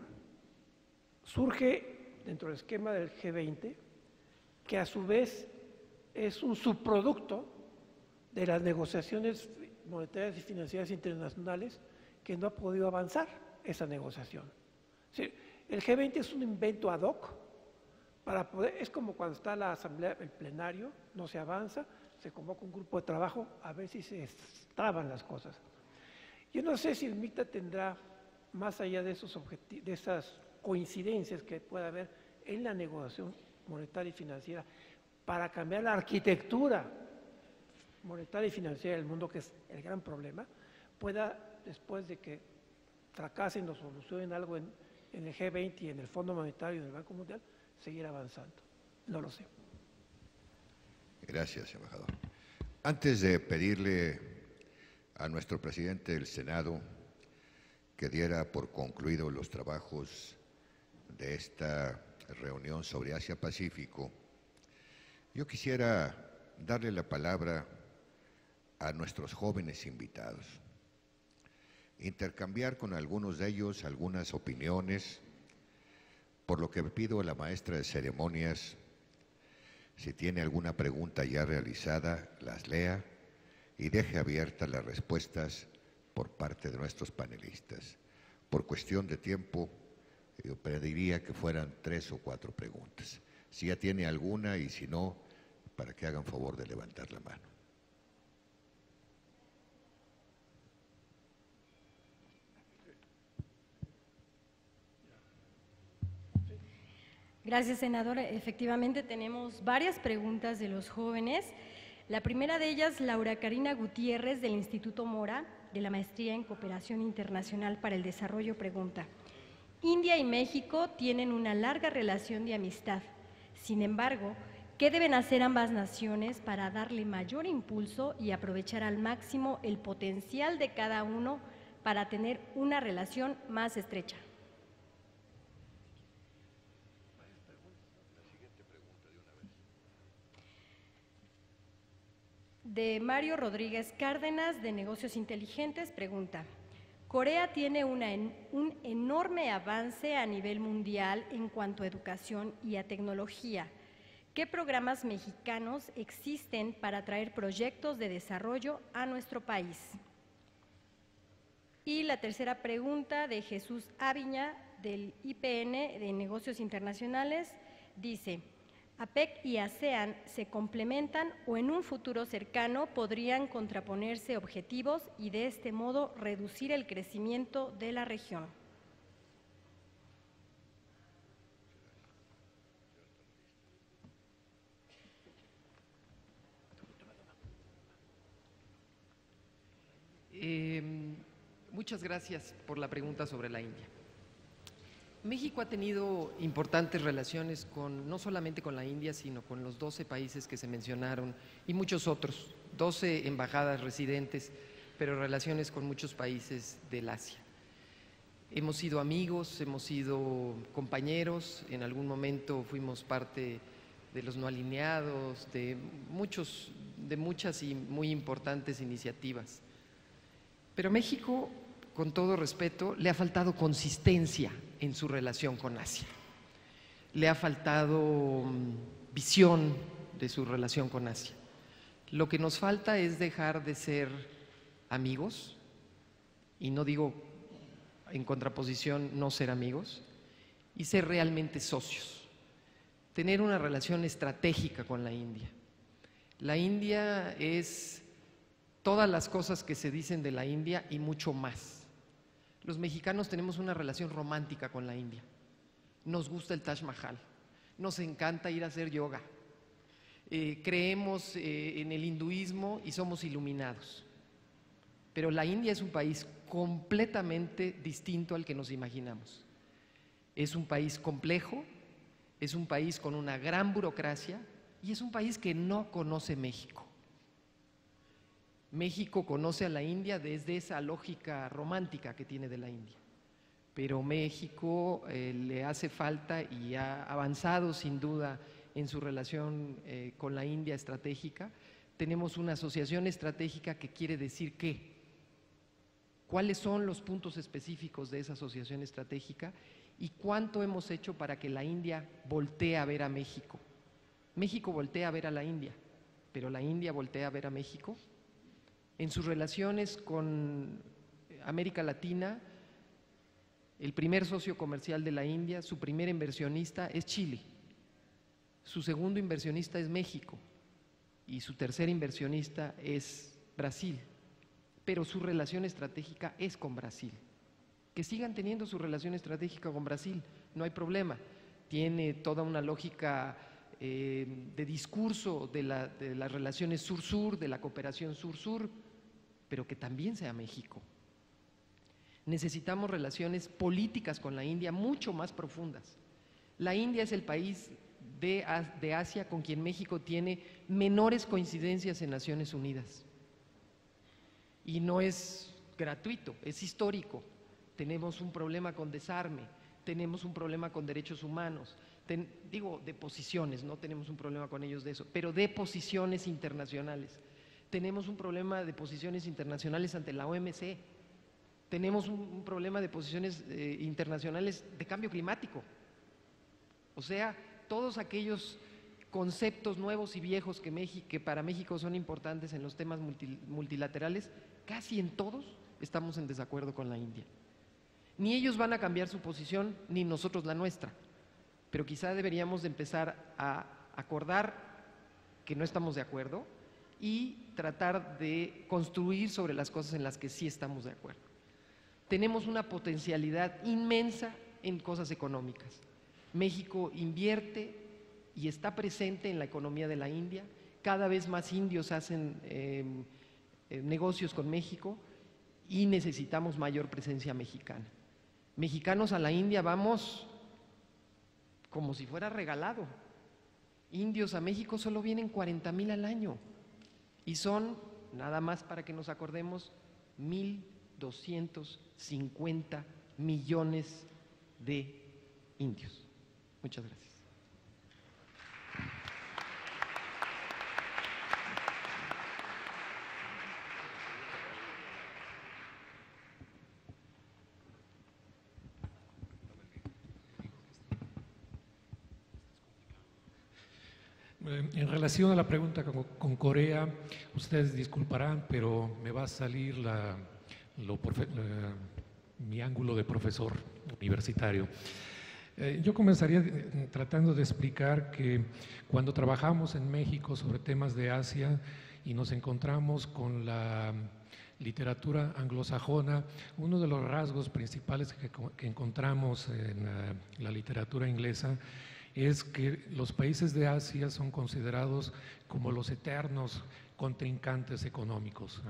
S8: surge dentro del esquema del G20, que a su vez es un subproducto de las negociaciones monetarias y financieras internacionales que no ha podido avanzar esa negociación. Sí, el G20 es un invento ad hoc para poder, es como cuando está la asamblea, el plenario, no se avanza, se convoca un grupo de trabajo a ver si se traban las cosas. Yo no sé si el MICTA tendrá, más allá de de esas coincidencias que pueda haber en la negociación monetaria y financiera, para cambiar la arquitectura monetaria y financiera del mundo, que es el gran problema, pueda, después de que fracasen o solucionen algo en el G20 y en el Fondo Monetario y en el Banco Mundial, seguir avanzando. No lo sé.
S4: Gracias, embajador. Antes de pedirle a nuestro presidente del Senado que diera por concluidos los trabajos de esta reunión sobre Asia-Pacífico, yo quisiera darle la palabra a nuestros jóvenes invitados, intercambiar con algunos de ellos algunas opiniones, por lo que pido a la maestra de ceremonias, si tiene alguna pregunta ya realizada, las lea y deje abiertas las respuestas por parte de nuestros panelistas. Por cuestión de tiempo, yo pediría que fueran 3 o 4 preguntas. Si ya tiene alguna y si no, para que hagan favor de levantar la mano.
S3: Gracias, senador. Efectivamente, tenemos varias preguntas de los jóvenes. La primera de ellas, Laura Karina Gutiérrez, del Instituto Mora, de la Maestría en Cooperación Internacional para el Desarrollo, pregunta: India y México tienen una larga relación de amistad. Sin embargo, ¿qué deben hacer ambas naciones para darle mayor impulso y aprovechar al máximo el potencial de cada uno para tener una relación más estrecha? De Mario Rodríguez Cárdenas, de Negocios Inteligentes, pregunta: Corea tiene un enorme avance a nivel mundial en cuanto a educación y a tecnología. ¿Qué programas mexicanos existen para traer proyectos de desarrollo a nuestro país? Y la tercera pregunta, de Jesús Aviña, del IPN de Negocios Internacionales, dice: ¿APEC y ASEAN se complementan o en un futuro cercano podrían contraponerse objetivos y de este modo reducir el crecimiento de la región?
S5: Muchas gracias por la pregunta sobre la India. México ha tenido importantes relaciones no solamente con la India, sino con los 12 países que se mencionaron y muchos otros, 12 embajadas residentes, pero relaciones con muchos países del Asia. Hemos sido amigos, hemos sido compañeros, en algún momento fuimos parte de los no alineados, de muchas y muy importantes iniciativas. Pero México, con todo respeto, le ha faltado consistencia en su relación con Asia. Le ha faltado visión de su relación con Asia. Lo que nos falta es dejar de ser amigos, y no digo en contraposición no ser amigos, y ser realmente socios. Tener una relación estratégica con la India. La India es todas las cosas que se dicen de la India y mucho más. Los mexicanos tenemos una relación romántica con la India. Nos gusta el Taj Mahal, nos encanta ir a hacer yoga, creemos en el hinduismo y somos iluminados. Pero la India es un país completamente distinto al que nos imaginamos. Es un país complejo, es un país con una gran burocracia y es un país que no conoce México. México conoce a la India desde esa lógica romántica que tiene de la India, pero México le hace falta y ha avanzado sin duda en su relación con la India estratégica. Tenemos una asociación estratégica que quiere decir cuáles son los puntos específicos de esa asociación estratégica y cuánto hemos hecho para que la India voltee a ver a México. México voltea a ver a la India, pero la India voltea a ver a México. En sus relaciones con América Latina, el primer socio comercial de la India, su primer inversionista es Chile, su segundo inversionista es México y su tercer inversionista es Brasil, pero su relación estratégica es con Brasil. Que sigan teniendo su relación estratégica con Brasil, no hay problema. Tiene toda una lógica de discurso de las relaciones sur-sur, de la cooperación sur-sur, pero que también sea México. Necesitamos relaciones políticas con la India mucho más profundas. La India es el país de Asia con quien México tiene menores coincidencias en Naciones Unidas. Y no es gratuito, es histórico. Tenemos un problema con desarme, tenemos un problema con derechos humanos, digo de posiciones, no tenemos un problema con ellos de eso, pero de posiciones internacionales. Tenemos un problema de posiciones internacionales ante la OMC, tenemos un problema de posiciones internacionales de cambio climático. O sea, todos aquellos conceptos nuevos y viejos que para México son importantes en los temas multilaterales, casi en todos estamos en desacuerdo con la India. Ni ellos van a cambiar su posición, ni nosotros la nuestra, pero quizá deberíamos de empezar a acordar que no estamos de acuerdo y tratar de construir sobre las cosas en las que sí estamos de acuerdo. Tenemos una potencialidad inmensa en cosas económicas. México invierte y está presente en la economía de la India, cada vez más indios hacen negocios con México y necesitamos mayor presencia mexicana. Mexicanos a la India vamos como si fuera regalado. Indios a México solo vienen 40,000 al año y son, nada más para que nos acordemos, 1,250 millones de indios. Muchas gracias.
S9: En relación a la pregunta con Corea, ustedes disculparán, pero me va a salir mi ángulo de profesor universitario. Yo comenzaría tratando de explicar que cuando trabajamos en México sobre temas de Asia y nos encontramos con la literatura anglosajona, uno de los rasgos principales que encontramos en la literatura inglesa es que los países de Asia son considerados como los eternos contrincantes económicos.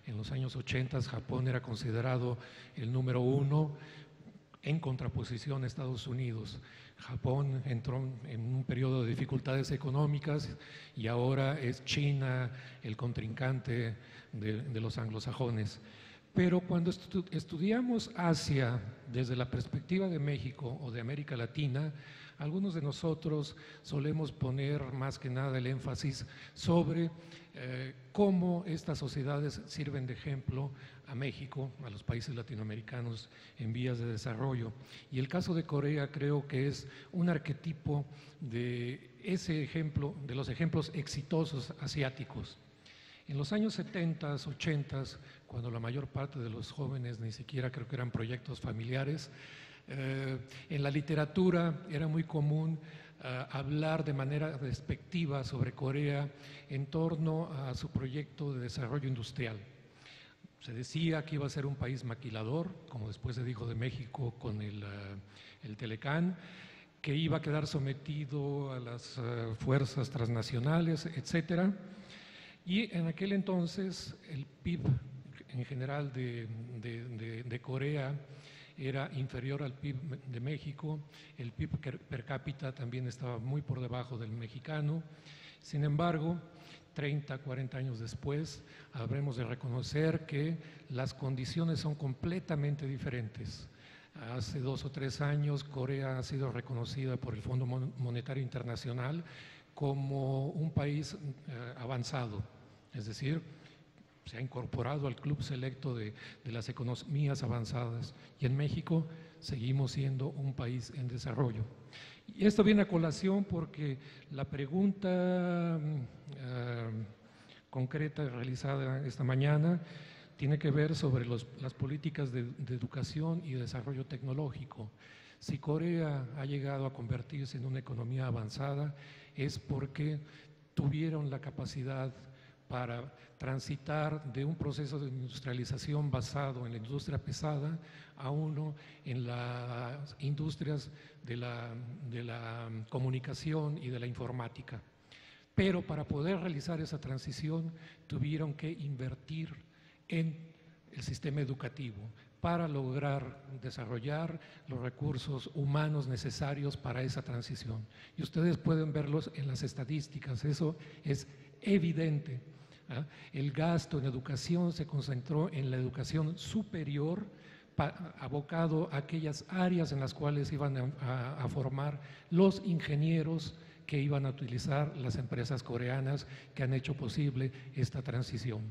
S9: En los años 80 Japón era considerado el número 1 en contraposición a Estados Unidos. Japón entró en un periodo de dificultades económicas y ahora es China el contrincante de los anglosajones. Pero cuando estudiamos Asia desde la perspectiva de México o de América Latina, algunos de nosotros solemos poner más que nada el énfasis sobre cómo estas sociedades sirven de ejemplo a México, a los países latinoamericanos en vías de desarrollo. Y el caso de Corea creo que es un arquetipo de ese ejemplo, de los ejemplos exitosos asiáticos. En los años 70, 80, cuando la mayor parte de los jóvenes ni siquiera creo que eran proyectos familiares, en la literatura era muy común hablar de manera despectiva sobre Corea en torno a su proyecto de desarrollo industrial. Se decía que iba a ser un país maquilador, como después se dijo de México con el Telecán, que iba a quedar sometido a las fuerzas transnacionales, etcétera. Y en aquel entonces el PIB en general de Corea era inferior al PIB de México, el PIB per cápita también estaba muy por debajo del mexicano. Sin embargo, 30, 40 años después, habremos de reconocer que las condiciones son completamente diferentes. Hace 2 o 3 años, Corea ha sido reconocida por el Fondo Monetario Internacional como un país avanzado, es decir, se ha incorporado al club selecto de las economías avanzadas, y en México seguimos siendo un país en desarrollo. Y esto viene a colación porque la pregunta concreta realizada esta mañana tiene que ver sobre las políticas de educación y desarrollo tecnológico. Si Corea ha llegado a convertirse en una economía avanzada es porque tuvieron la capacidad para transitar de un proceso de industrialización basado en la industria pesada a uno en las industrias de la comunicación y de la informática. Pero para poder realizar esa transición tuvieron que invertir en el sistema educativo para lograr desarrollar los recursos humanos necesarios para esa transición. Y ustedes pueden verlos en las estadísticas, eso es evidente. El gasto en educación se concentró en la educación superior, abocado a aquellas áreas en las cuales iban a formar los ingenieros que iban a utilizar las empresas coreanas que han hecho posible esta transición.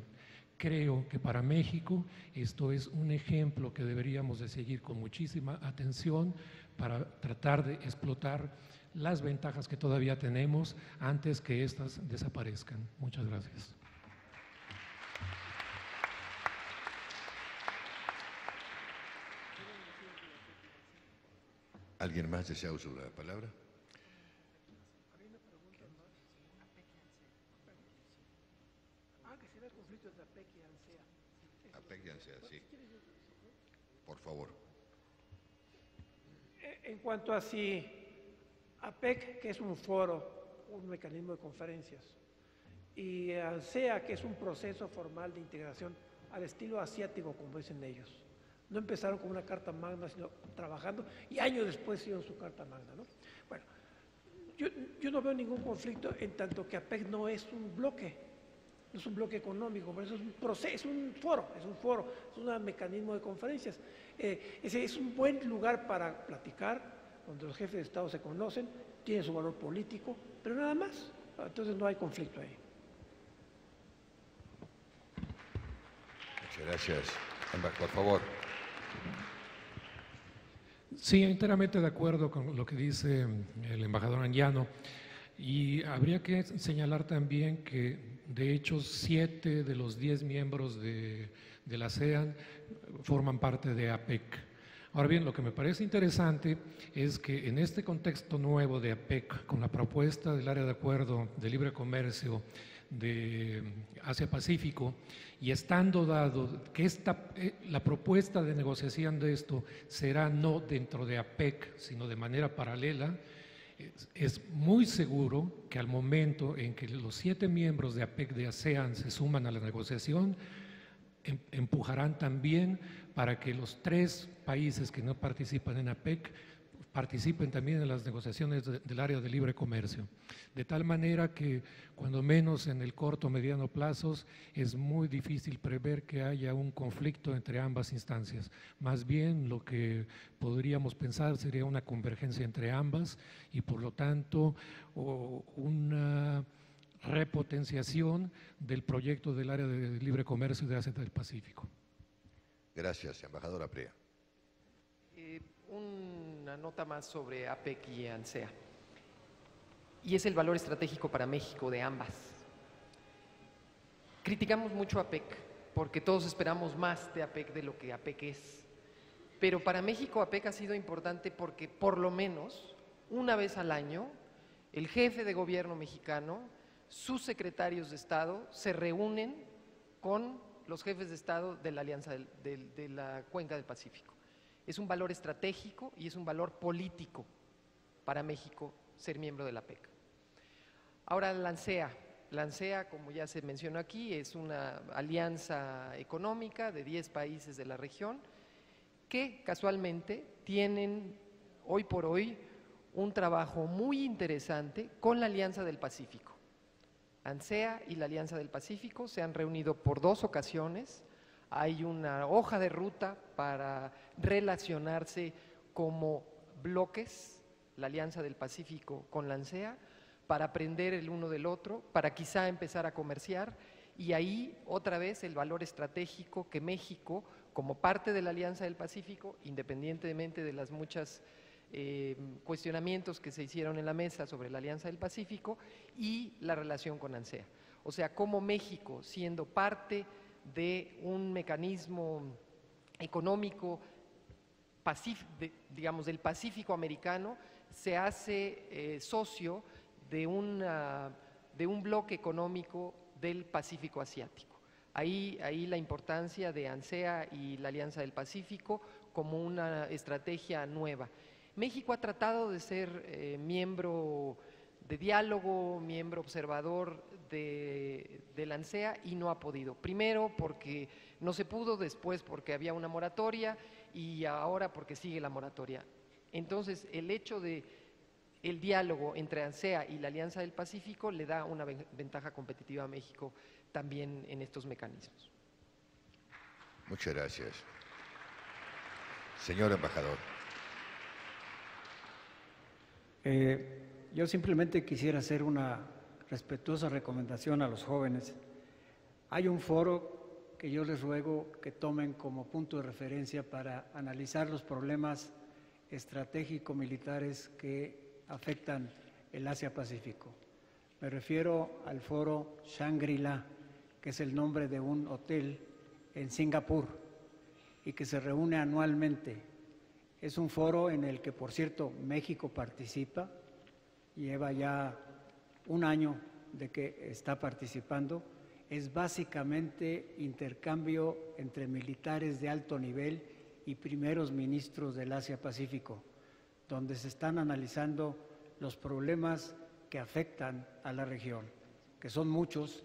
S9: Creo que para México esto es un ejemplo que deberíamos de seguir con muchísima atención para tratar de explotar las ventajas que todavía tenemos antes que éstas desaparezcan. Muchas gracias.
S4: ¿Alguien más desea usar la palabra? APEC y ANSEA, sí. Por favor.
S8: En cuanto a si APEC, que es un foro, un mecanismo de conferencias, y ANSEA, que es un proceso formal de integración al estilo asiático, como dicen ellos. No empezaron con una carta magna, sino trabajando, y años después hicieron su carta magna, ¿no? Bueno, yo no veo ningún conflicto en tanto que APEC no es un bloque, no es un bloque económico, pero eso es un proceso, es un foro, es un mecanismo de conferencias. Ese es un buen lugar para platicar, donde los jefes de Estado se conocen, tienen su valor político, pero nada más. Entonces no hay conflicto ahí.
S4: Muchas gracias. Por favor.
S9: Sí, enteramente de acuerdo con lo que dice el embajador Anguiano, y habría que señalar también que de hecho 7 de los 10 miembros de la ASEAN forman parte de APEC. Ahora bien, lo que me parece interesante es que en este contexto nuevo de APEC, con la propuesta del área de acuerdo de libre comercio de Asia-Pacífico, y estando dado que la propuesta de negociación de esto será no dentro de APEC, sino de manera paralela, es muy seguro que al momento en que los 7 miembros de APEC de ASEAN se suman a la negociación, empujarán también para que los 3 países que no participan en APEC participen también en las negociaciones del área de libre comercio. De tal manera que, cuando menos en el corto o mediano plazos, es muy difícil prever que haya un conflicto entre ambas instancias. Más bien, lo que podríamos pensar sería una convergencia entre ambas y, por lo tanto, una repotenciación del proyecto del área de libre comercio de Asia del Pacífico.
S4: Gracias, embajadora Prea.
S5: Una nota más sobre APEC y ANSEA, y es el valor estratégico para México de ambas. Criticamos mucho a APEC porque todos esperamos más de APEC de lo que APEC es, pero para México APEC ha sido importante porque por lo menos una vez al año el jefe de gobierno mexicano, sus secretarios de Estado se reúnen con los jefes de Estado de la Alianza de la Cuenca del Pacífico. Es un valor estratégico y es un valor político para México ser miembro de la APEC. Ahora, la ANSEA, como ya se mencionó aquí, es una alianza económica de 10 países de la región que casualmente tienen hoy por hoy un trabajo muy interesante con la Alianza del Pacífico. ANSEA y la Alianza del Pacífico se han reunido por 2 ocasiones. Hay una hoja de ruta para relacionarse como bloques, la Alianza del Pacífico con la ANSEA, para aprender el uno del otro, para quizá empezar a comerciar y ahí otra vez el valor estratégico que México, como parte de la Alianza del Pacífico, independientemente de las muchas cuestionamientos que se hicieron en la mesa sobre la Alianza del Pacífico y la relación con ANSEA. O sea, cómo México, siendo parte de un mecanismo económico, digamos, del Pacífico americano, se hace socio de un bloque económico del Pacífico asiático. Ahí la importancia de ANSEA y la Alianza del Pacífico como una estrategia nueva. México ha tratado de ser miembro de diálogo, miembro observador de la ANSEA y no ha podido. Primero porque no se pudo, después porque había una moratoria y ahora porque sigue la moratoria. Entonces, el hecho de el diálogo entre ANSEA y la Alianza del Pacífico le da una ventaja competitiva a México también en estos mecanismos.
S4: Muchas gracias. Señor embajador.
S7: Yo simplemente quisiera hacer una respetuosa recomendación a los jóvenes. Hay un foro que yo les ruego que tomen como punto de referencia para analizar los problemas estratégico-militares que afectan el Asia-Pacífico. Me refiero al foro Shangri-La, que es el nombre de un hotel en Singapur y que se reúne anualmente. Es un foro en el que, por cierto, México participa, lleva ya un año de que está participando. Es básicamente intercambio entre militares de alto nivel y primeros ministros del Asia-Pacífico, donde se están analizando los problemas que afectan a la región, que son muchos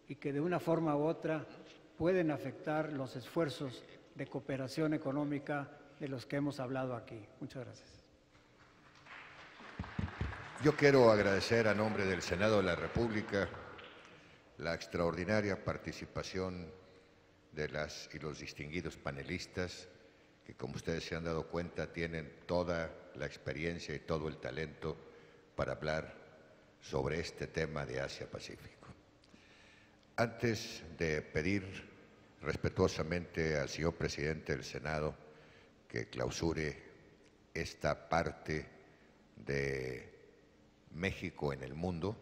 S7: y que de una forma u otra pueden afectar los esfuerzos de cooperación económica de los que hemos hablado aquí. Muchas gracias.
S4: Yo quiero agradecer a nombre del Senado de la República la extraordinaria participación de las y los distinguidos panelistas que, como ustedes se han dado cuenta, tienen toda la experiencia y todo el talento para hablar sobre este tema de Asia-Pacífico. Antes de pedir respetuosamente al señor presidente del Senado que clausure esta parte de México en el mundo,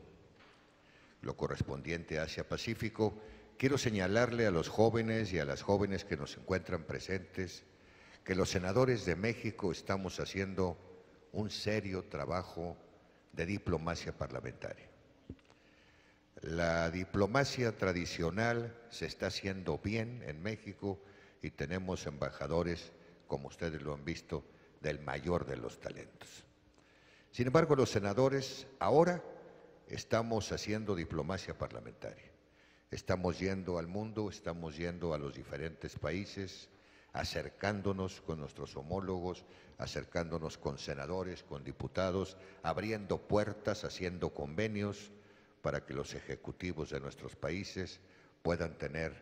S4: lo correspondiente a Asia-Pacífico, quiero señalarle a los jóvenes y a las jóvenes que nos encuentran presentes que los senadores de México estamos haciendo un serio trabajo de diplomacia parlamentaria. La diplomacia tradicional se está haciendo bien en México y tenemos embajadores, como ustedes lo han visto, del mayor de los talentos. Sin embargo, los senadores ahora estamos haciendo diplomacia parlamentaria. Estamos yendo al mundo, estamos yendo a los diferentes países, acercándonos con nuestros homólogos, acercándonos con senadores, con diputados, abriendo puertas, haciendo convenios para que los ejecutivos de nuestros países puedan tener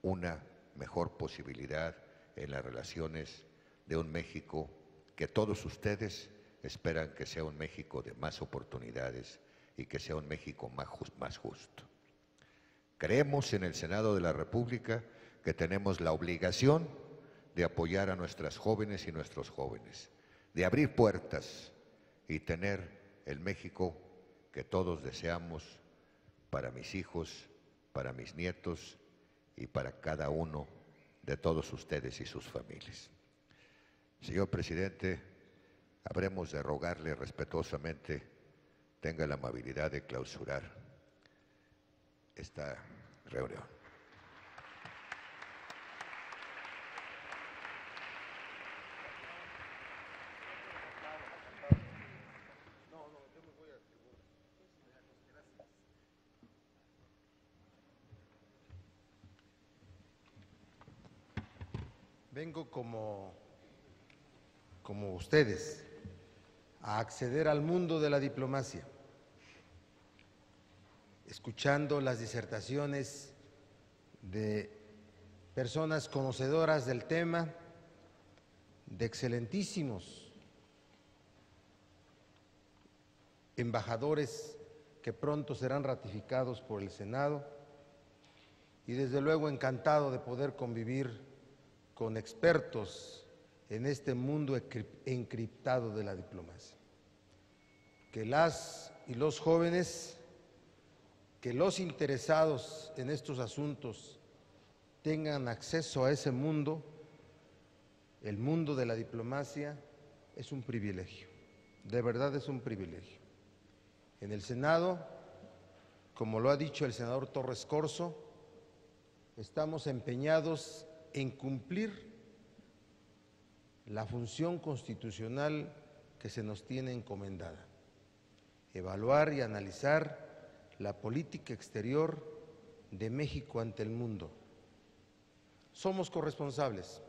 S4: una mejor posibilidad en las relaciones de un México que todos ustedes esperan que sea un México de más oportunidades y que sea un México más justo. Creemos en el Senado de la República que tenemos la obligación de apoyar a nuestras jóvenes y nuestros jóvenes, de abrir puertas y tener el México que todos deseamos para mis hijos, para mis nietos y para cada uno de todos ustedes y sus familias. Señor presidente, habremos de rogarle respetuosamente tenga la amabilidad de clausurar esta reunión.
S10: Vengo como ustedes a acceder al mundo de la diplomacia, escuchando las disertaciones de personas conocedoras del tema, de excelentísimos embajadores que pronto serán ratificados por el Senado y desde luego encantado de poder convivir con expertos en este mundo encriptado de la diplomacia. Que las y los jóvenes, que los interesados en estos asuntos tengan acceso a ese mundo, el mundo de la diplomacia, es un privilegio, de verdad es un privilegio. En el Senado, como lo ha dicho el senador Torres Corzo, estamos empeñados en cumplir la función constitucional que se nos tiene encomendada: evaluar y analizar la política exterior de México ante el mundo. Somos corresponsables,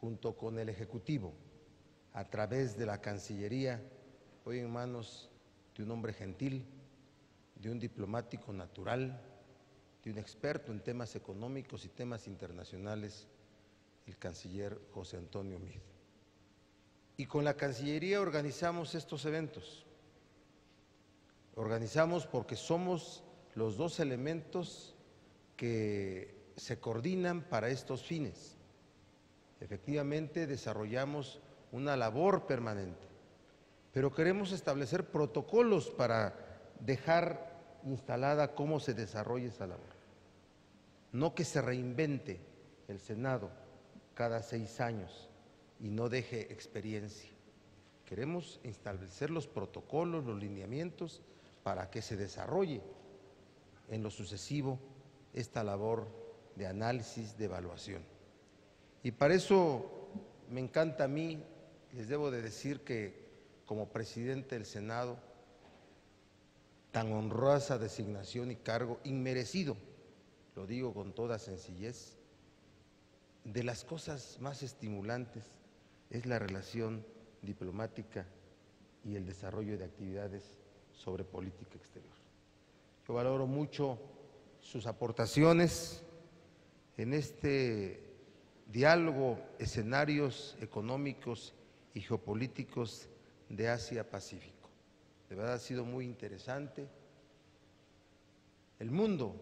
S10: junto con el Ejecutivo, a través de la Cancillería, hoy en manos de un hombre gentil, de un diplomático natural, de un experto en temas económicos y temas internacionales, el canciller José Antonio Meade. Y con la Cancillería organizamos estos eventos. Organizamos porque somos los dos elementos que se coordinan para estos fines. Efectivamente, desarrollamos una labor permanente, pero queremos establecer protocolos para dejar instalada cómo se desarrolla esa labor. No que se reinvente el Senado cada 6 años y no deje experiencia. Queremos establecer los protocolos, los lineamientos para que se desarrolle en lo sucesivo esta labor de análisis, de evaluación. Y para eso me encanta a mí, les debo de decir que como presidente del Senado, tan honrosa designación y cargo, inmerecido, lo digo con toda sencillez, de las cosas más estimulantes es la relación diplomática y el desarrollo de actividades sobre política exterior. Yo valoro mucho sus aportaciones en este diálogo, escenarios económicos y geopolíticos de Asia-Pacífico. De verdad ha sido muy interesante. El mundo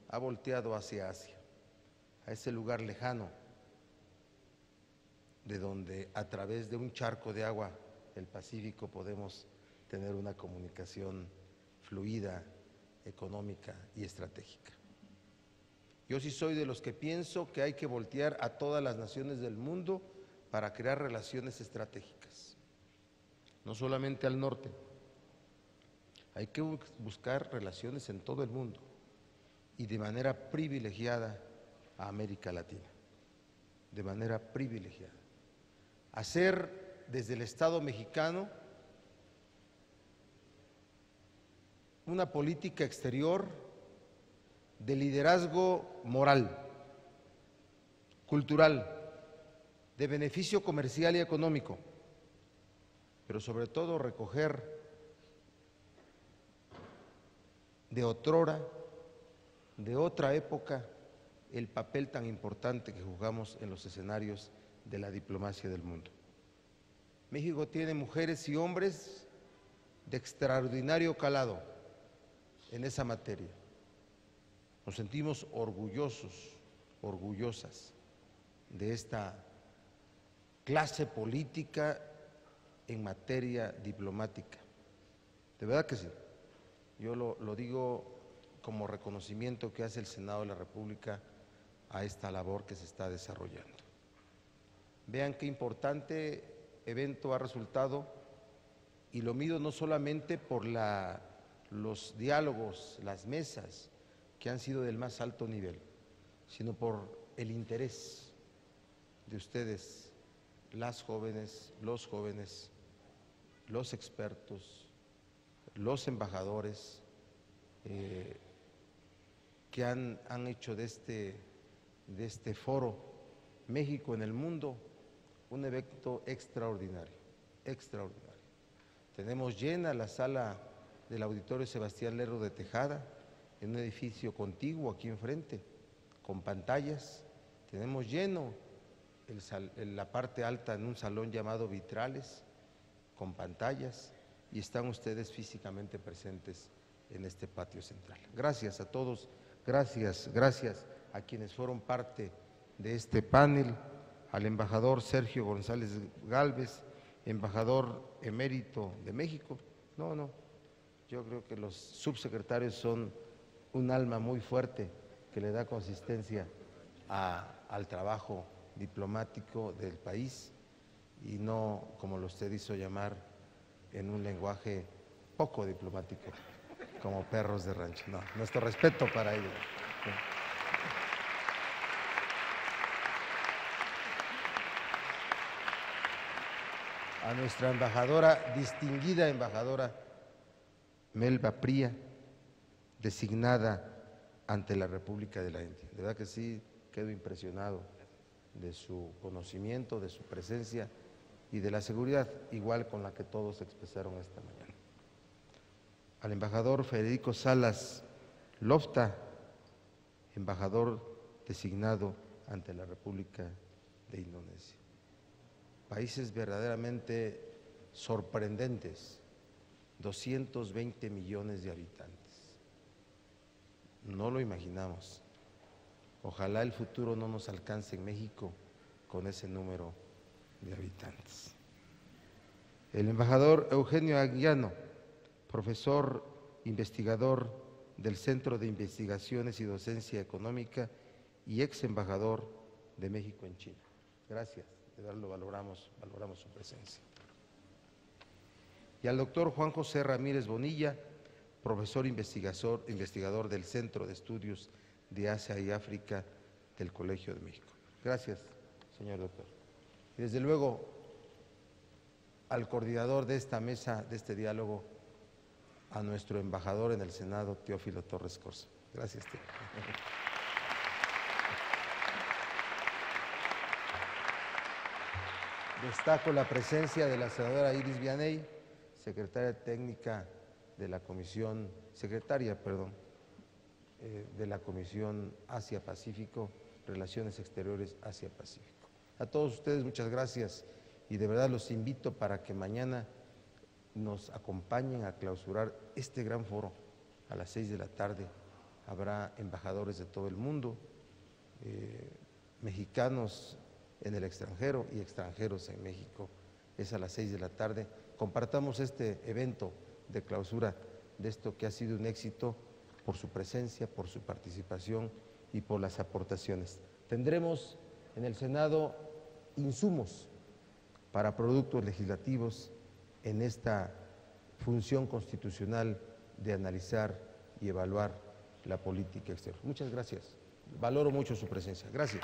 S10: ha volteado hacia Asia, a ese lugar lejano, de donde a través de un charco de agua, el Pacífico, podemos tener una comunicación fluida, económica y estratégica. Yo sí soy de los que pienso que hay que voltear a todas las naciones del mundo para crear relaciones estratégicas, no solamente al norte. Hay que buscar relaciones en todo el mundo y de manera privilegiada a América Latina, de manera privilegiada. Hacer desde el Estado mexicano una política exterior de liderazgo moral, cultural, de beneficio comercial y económico, pero sobre todo recoger de otrora, de otra época, el papel tan importante que jugamos en los escenarios de la diplomacia del mundo. México tiene mujeres y hombres de extraordinario calado en esa materia. Nos sentimos orgullosos, orgullosas de esta clase política en materia diplomática. De verdad que sí. Yo lo digo como reconocimiento que hace el Senado de la República a esta labor que se está desarrollando. Vean qué importante evento ha resultado, y lo mido no solamente por los diálogos, las mesas, que han sido del más alto nivel, sino por el interés de ustedes, las jóvenes, los expertos, los embajadores, que han hecho de este foro México en el mundo un evento extraordinario, extraordinario. Tenemos llena la sala del Auditorio Sebastián Lerdo de Tejada, en un edificio contiguo aquí enfrente, con pantallas. Tenemos lleno la parte alta en un salón llamado Vitrales, con pantallas, y están ustedes físicamente presentes en este patio central. Gracias a todos, gracias a quienes fueron parte de este panel, al embajador Sergio González Gálvez, embajador emérito de México. No, yo creo que los subsecretarios son un alma muy fuerte que le da consistencia al trabajo diplomático del país y no, como lo usted hizo llamar en un lenguaje poco diplomático, como perros de rancho. No, nuestro respeto para ellos. A nuestra embajadora, distinguida embajadora Melba Pría, designada ante la República de la India. De verdad que sí, quedo impresionado de su conocimiento, de su presencia y de la seguridad, igual con la que todos expresaron esta mañana. Al embajador Federico Salas Lofta, embajador designado ante la República de Indonesia. Países verdaderamente sorprendentes, 220 millones de habitantes. No lo imaginamos. Ojalá el futuro no nos alcance en México con ese número de habitantes. El embajador Eugenio Aguillano, profesor investigador del Centro de Investigaciones y Docencia Económica y ex embajador de México en China. Gracias, de verdad lo valoramos su presencia. Y al doctor Juan José Ramírez Bonilla, profesor investigador del Centro de Estudios de Asia y África del Colegio de México. Gracias, señor doctor. Y desde luego, al coordinador de esta mesa, de este diálogo, a nuestro embajador en el Senado, Teófilo Torres Corzo. Gracias, Teófilo. Destaco la presencia de la senadora Iris Vianey, secretaria de la Comisión Asia-Pacífico, Relaciones Exteriores Asia-Pacífico. A todos ustedes muchas gracias y de verdad los invito para que mañana nos acompañen a clausurar este gran foro a las 6 de la tarde. Habrá embajadores de todo el mundo, mexicanos en el extranjero y extranjeros en México. Es a las 6 de la tarde. Compartamos este evento de clausura de esto que ha sido un éxito por su presencia, por su participación y por las aportaciones. Tendremos en el Senado insumos para productos legislativos en esta función constitucional de analizar y evaluar la política exterior. Muchas gracias. Valoro mucho su presencia. Gracias.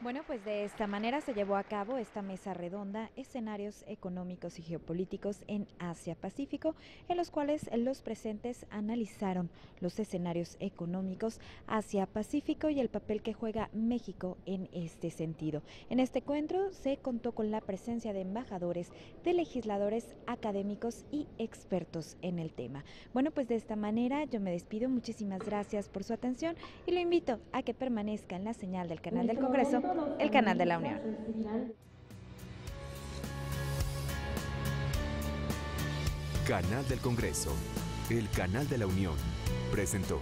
S2: Bueno, pues de esta manera se llevó a cabo esta mesa redonda, escenarios económicos y geopolíticos en Asia-Pacífico, en los cuales los presentes analizaron los escenarios económicos Asia-Pacífico y el papel que juega México en este sentido. En este encuentro se contó con la presencia de embajadores, de legisladores, académicos y expertos en el tema. Bueno, pues de esta manera yo me despido, muchísimas gracias por su atención y lo invito a que permanezca en la señal del canal del Congreso, el canal de la Unión.
S1: Canal del Congreso, el canal de la Unión, presentó.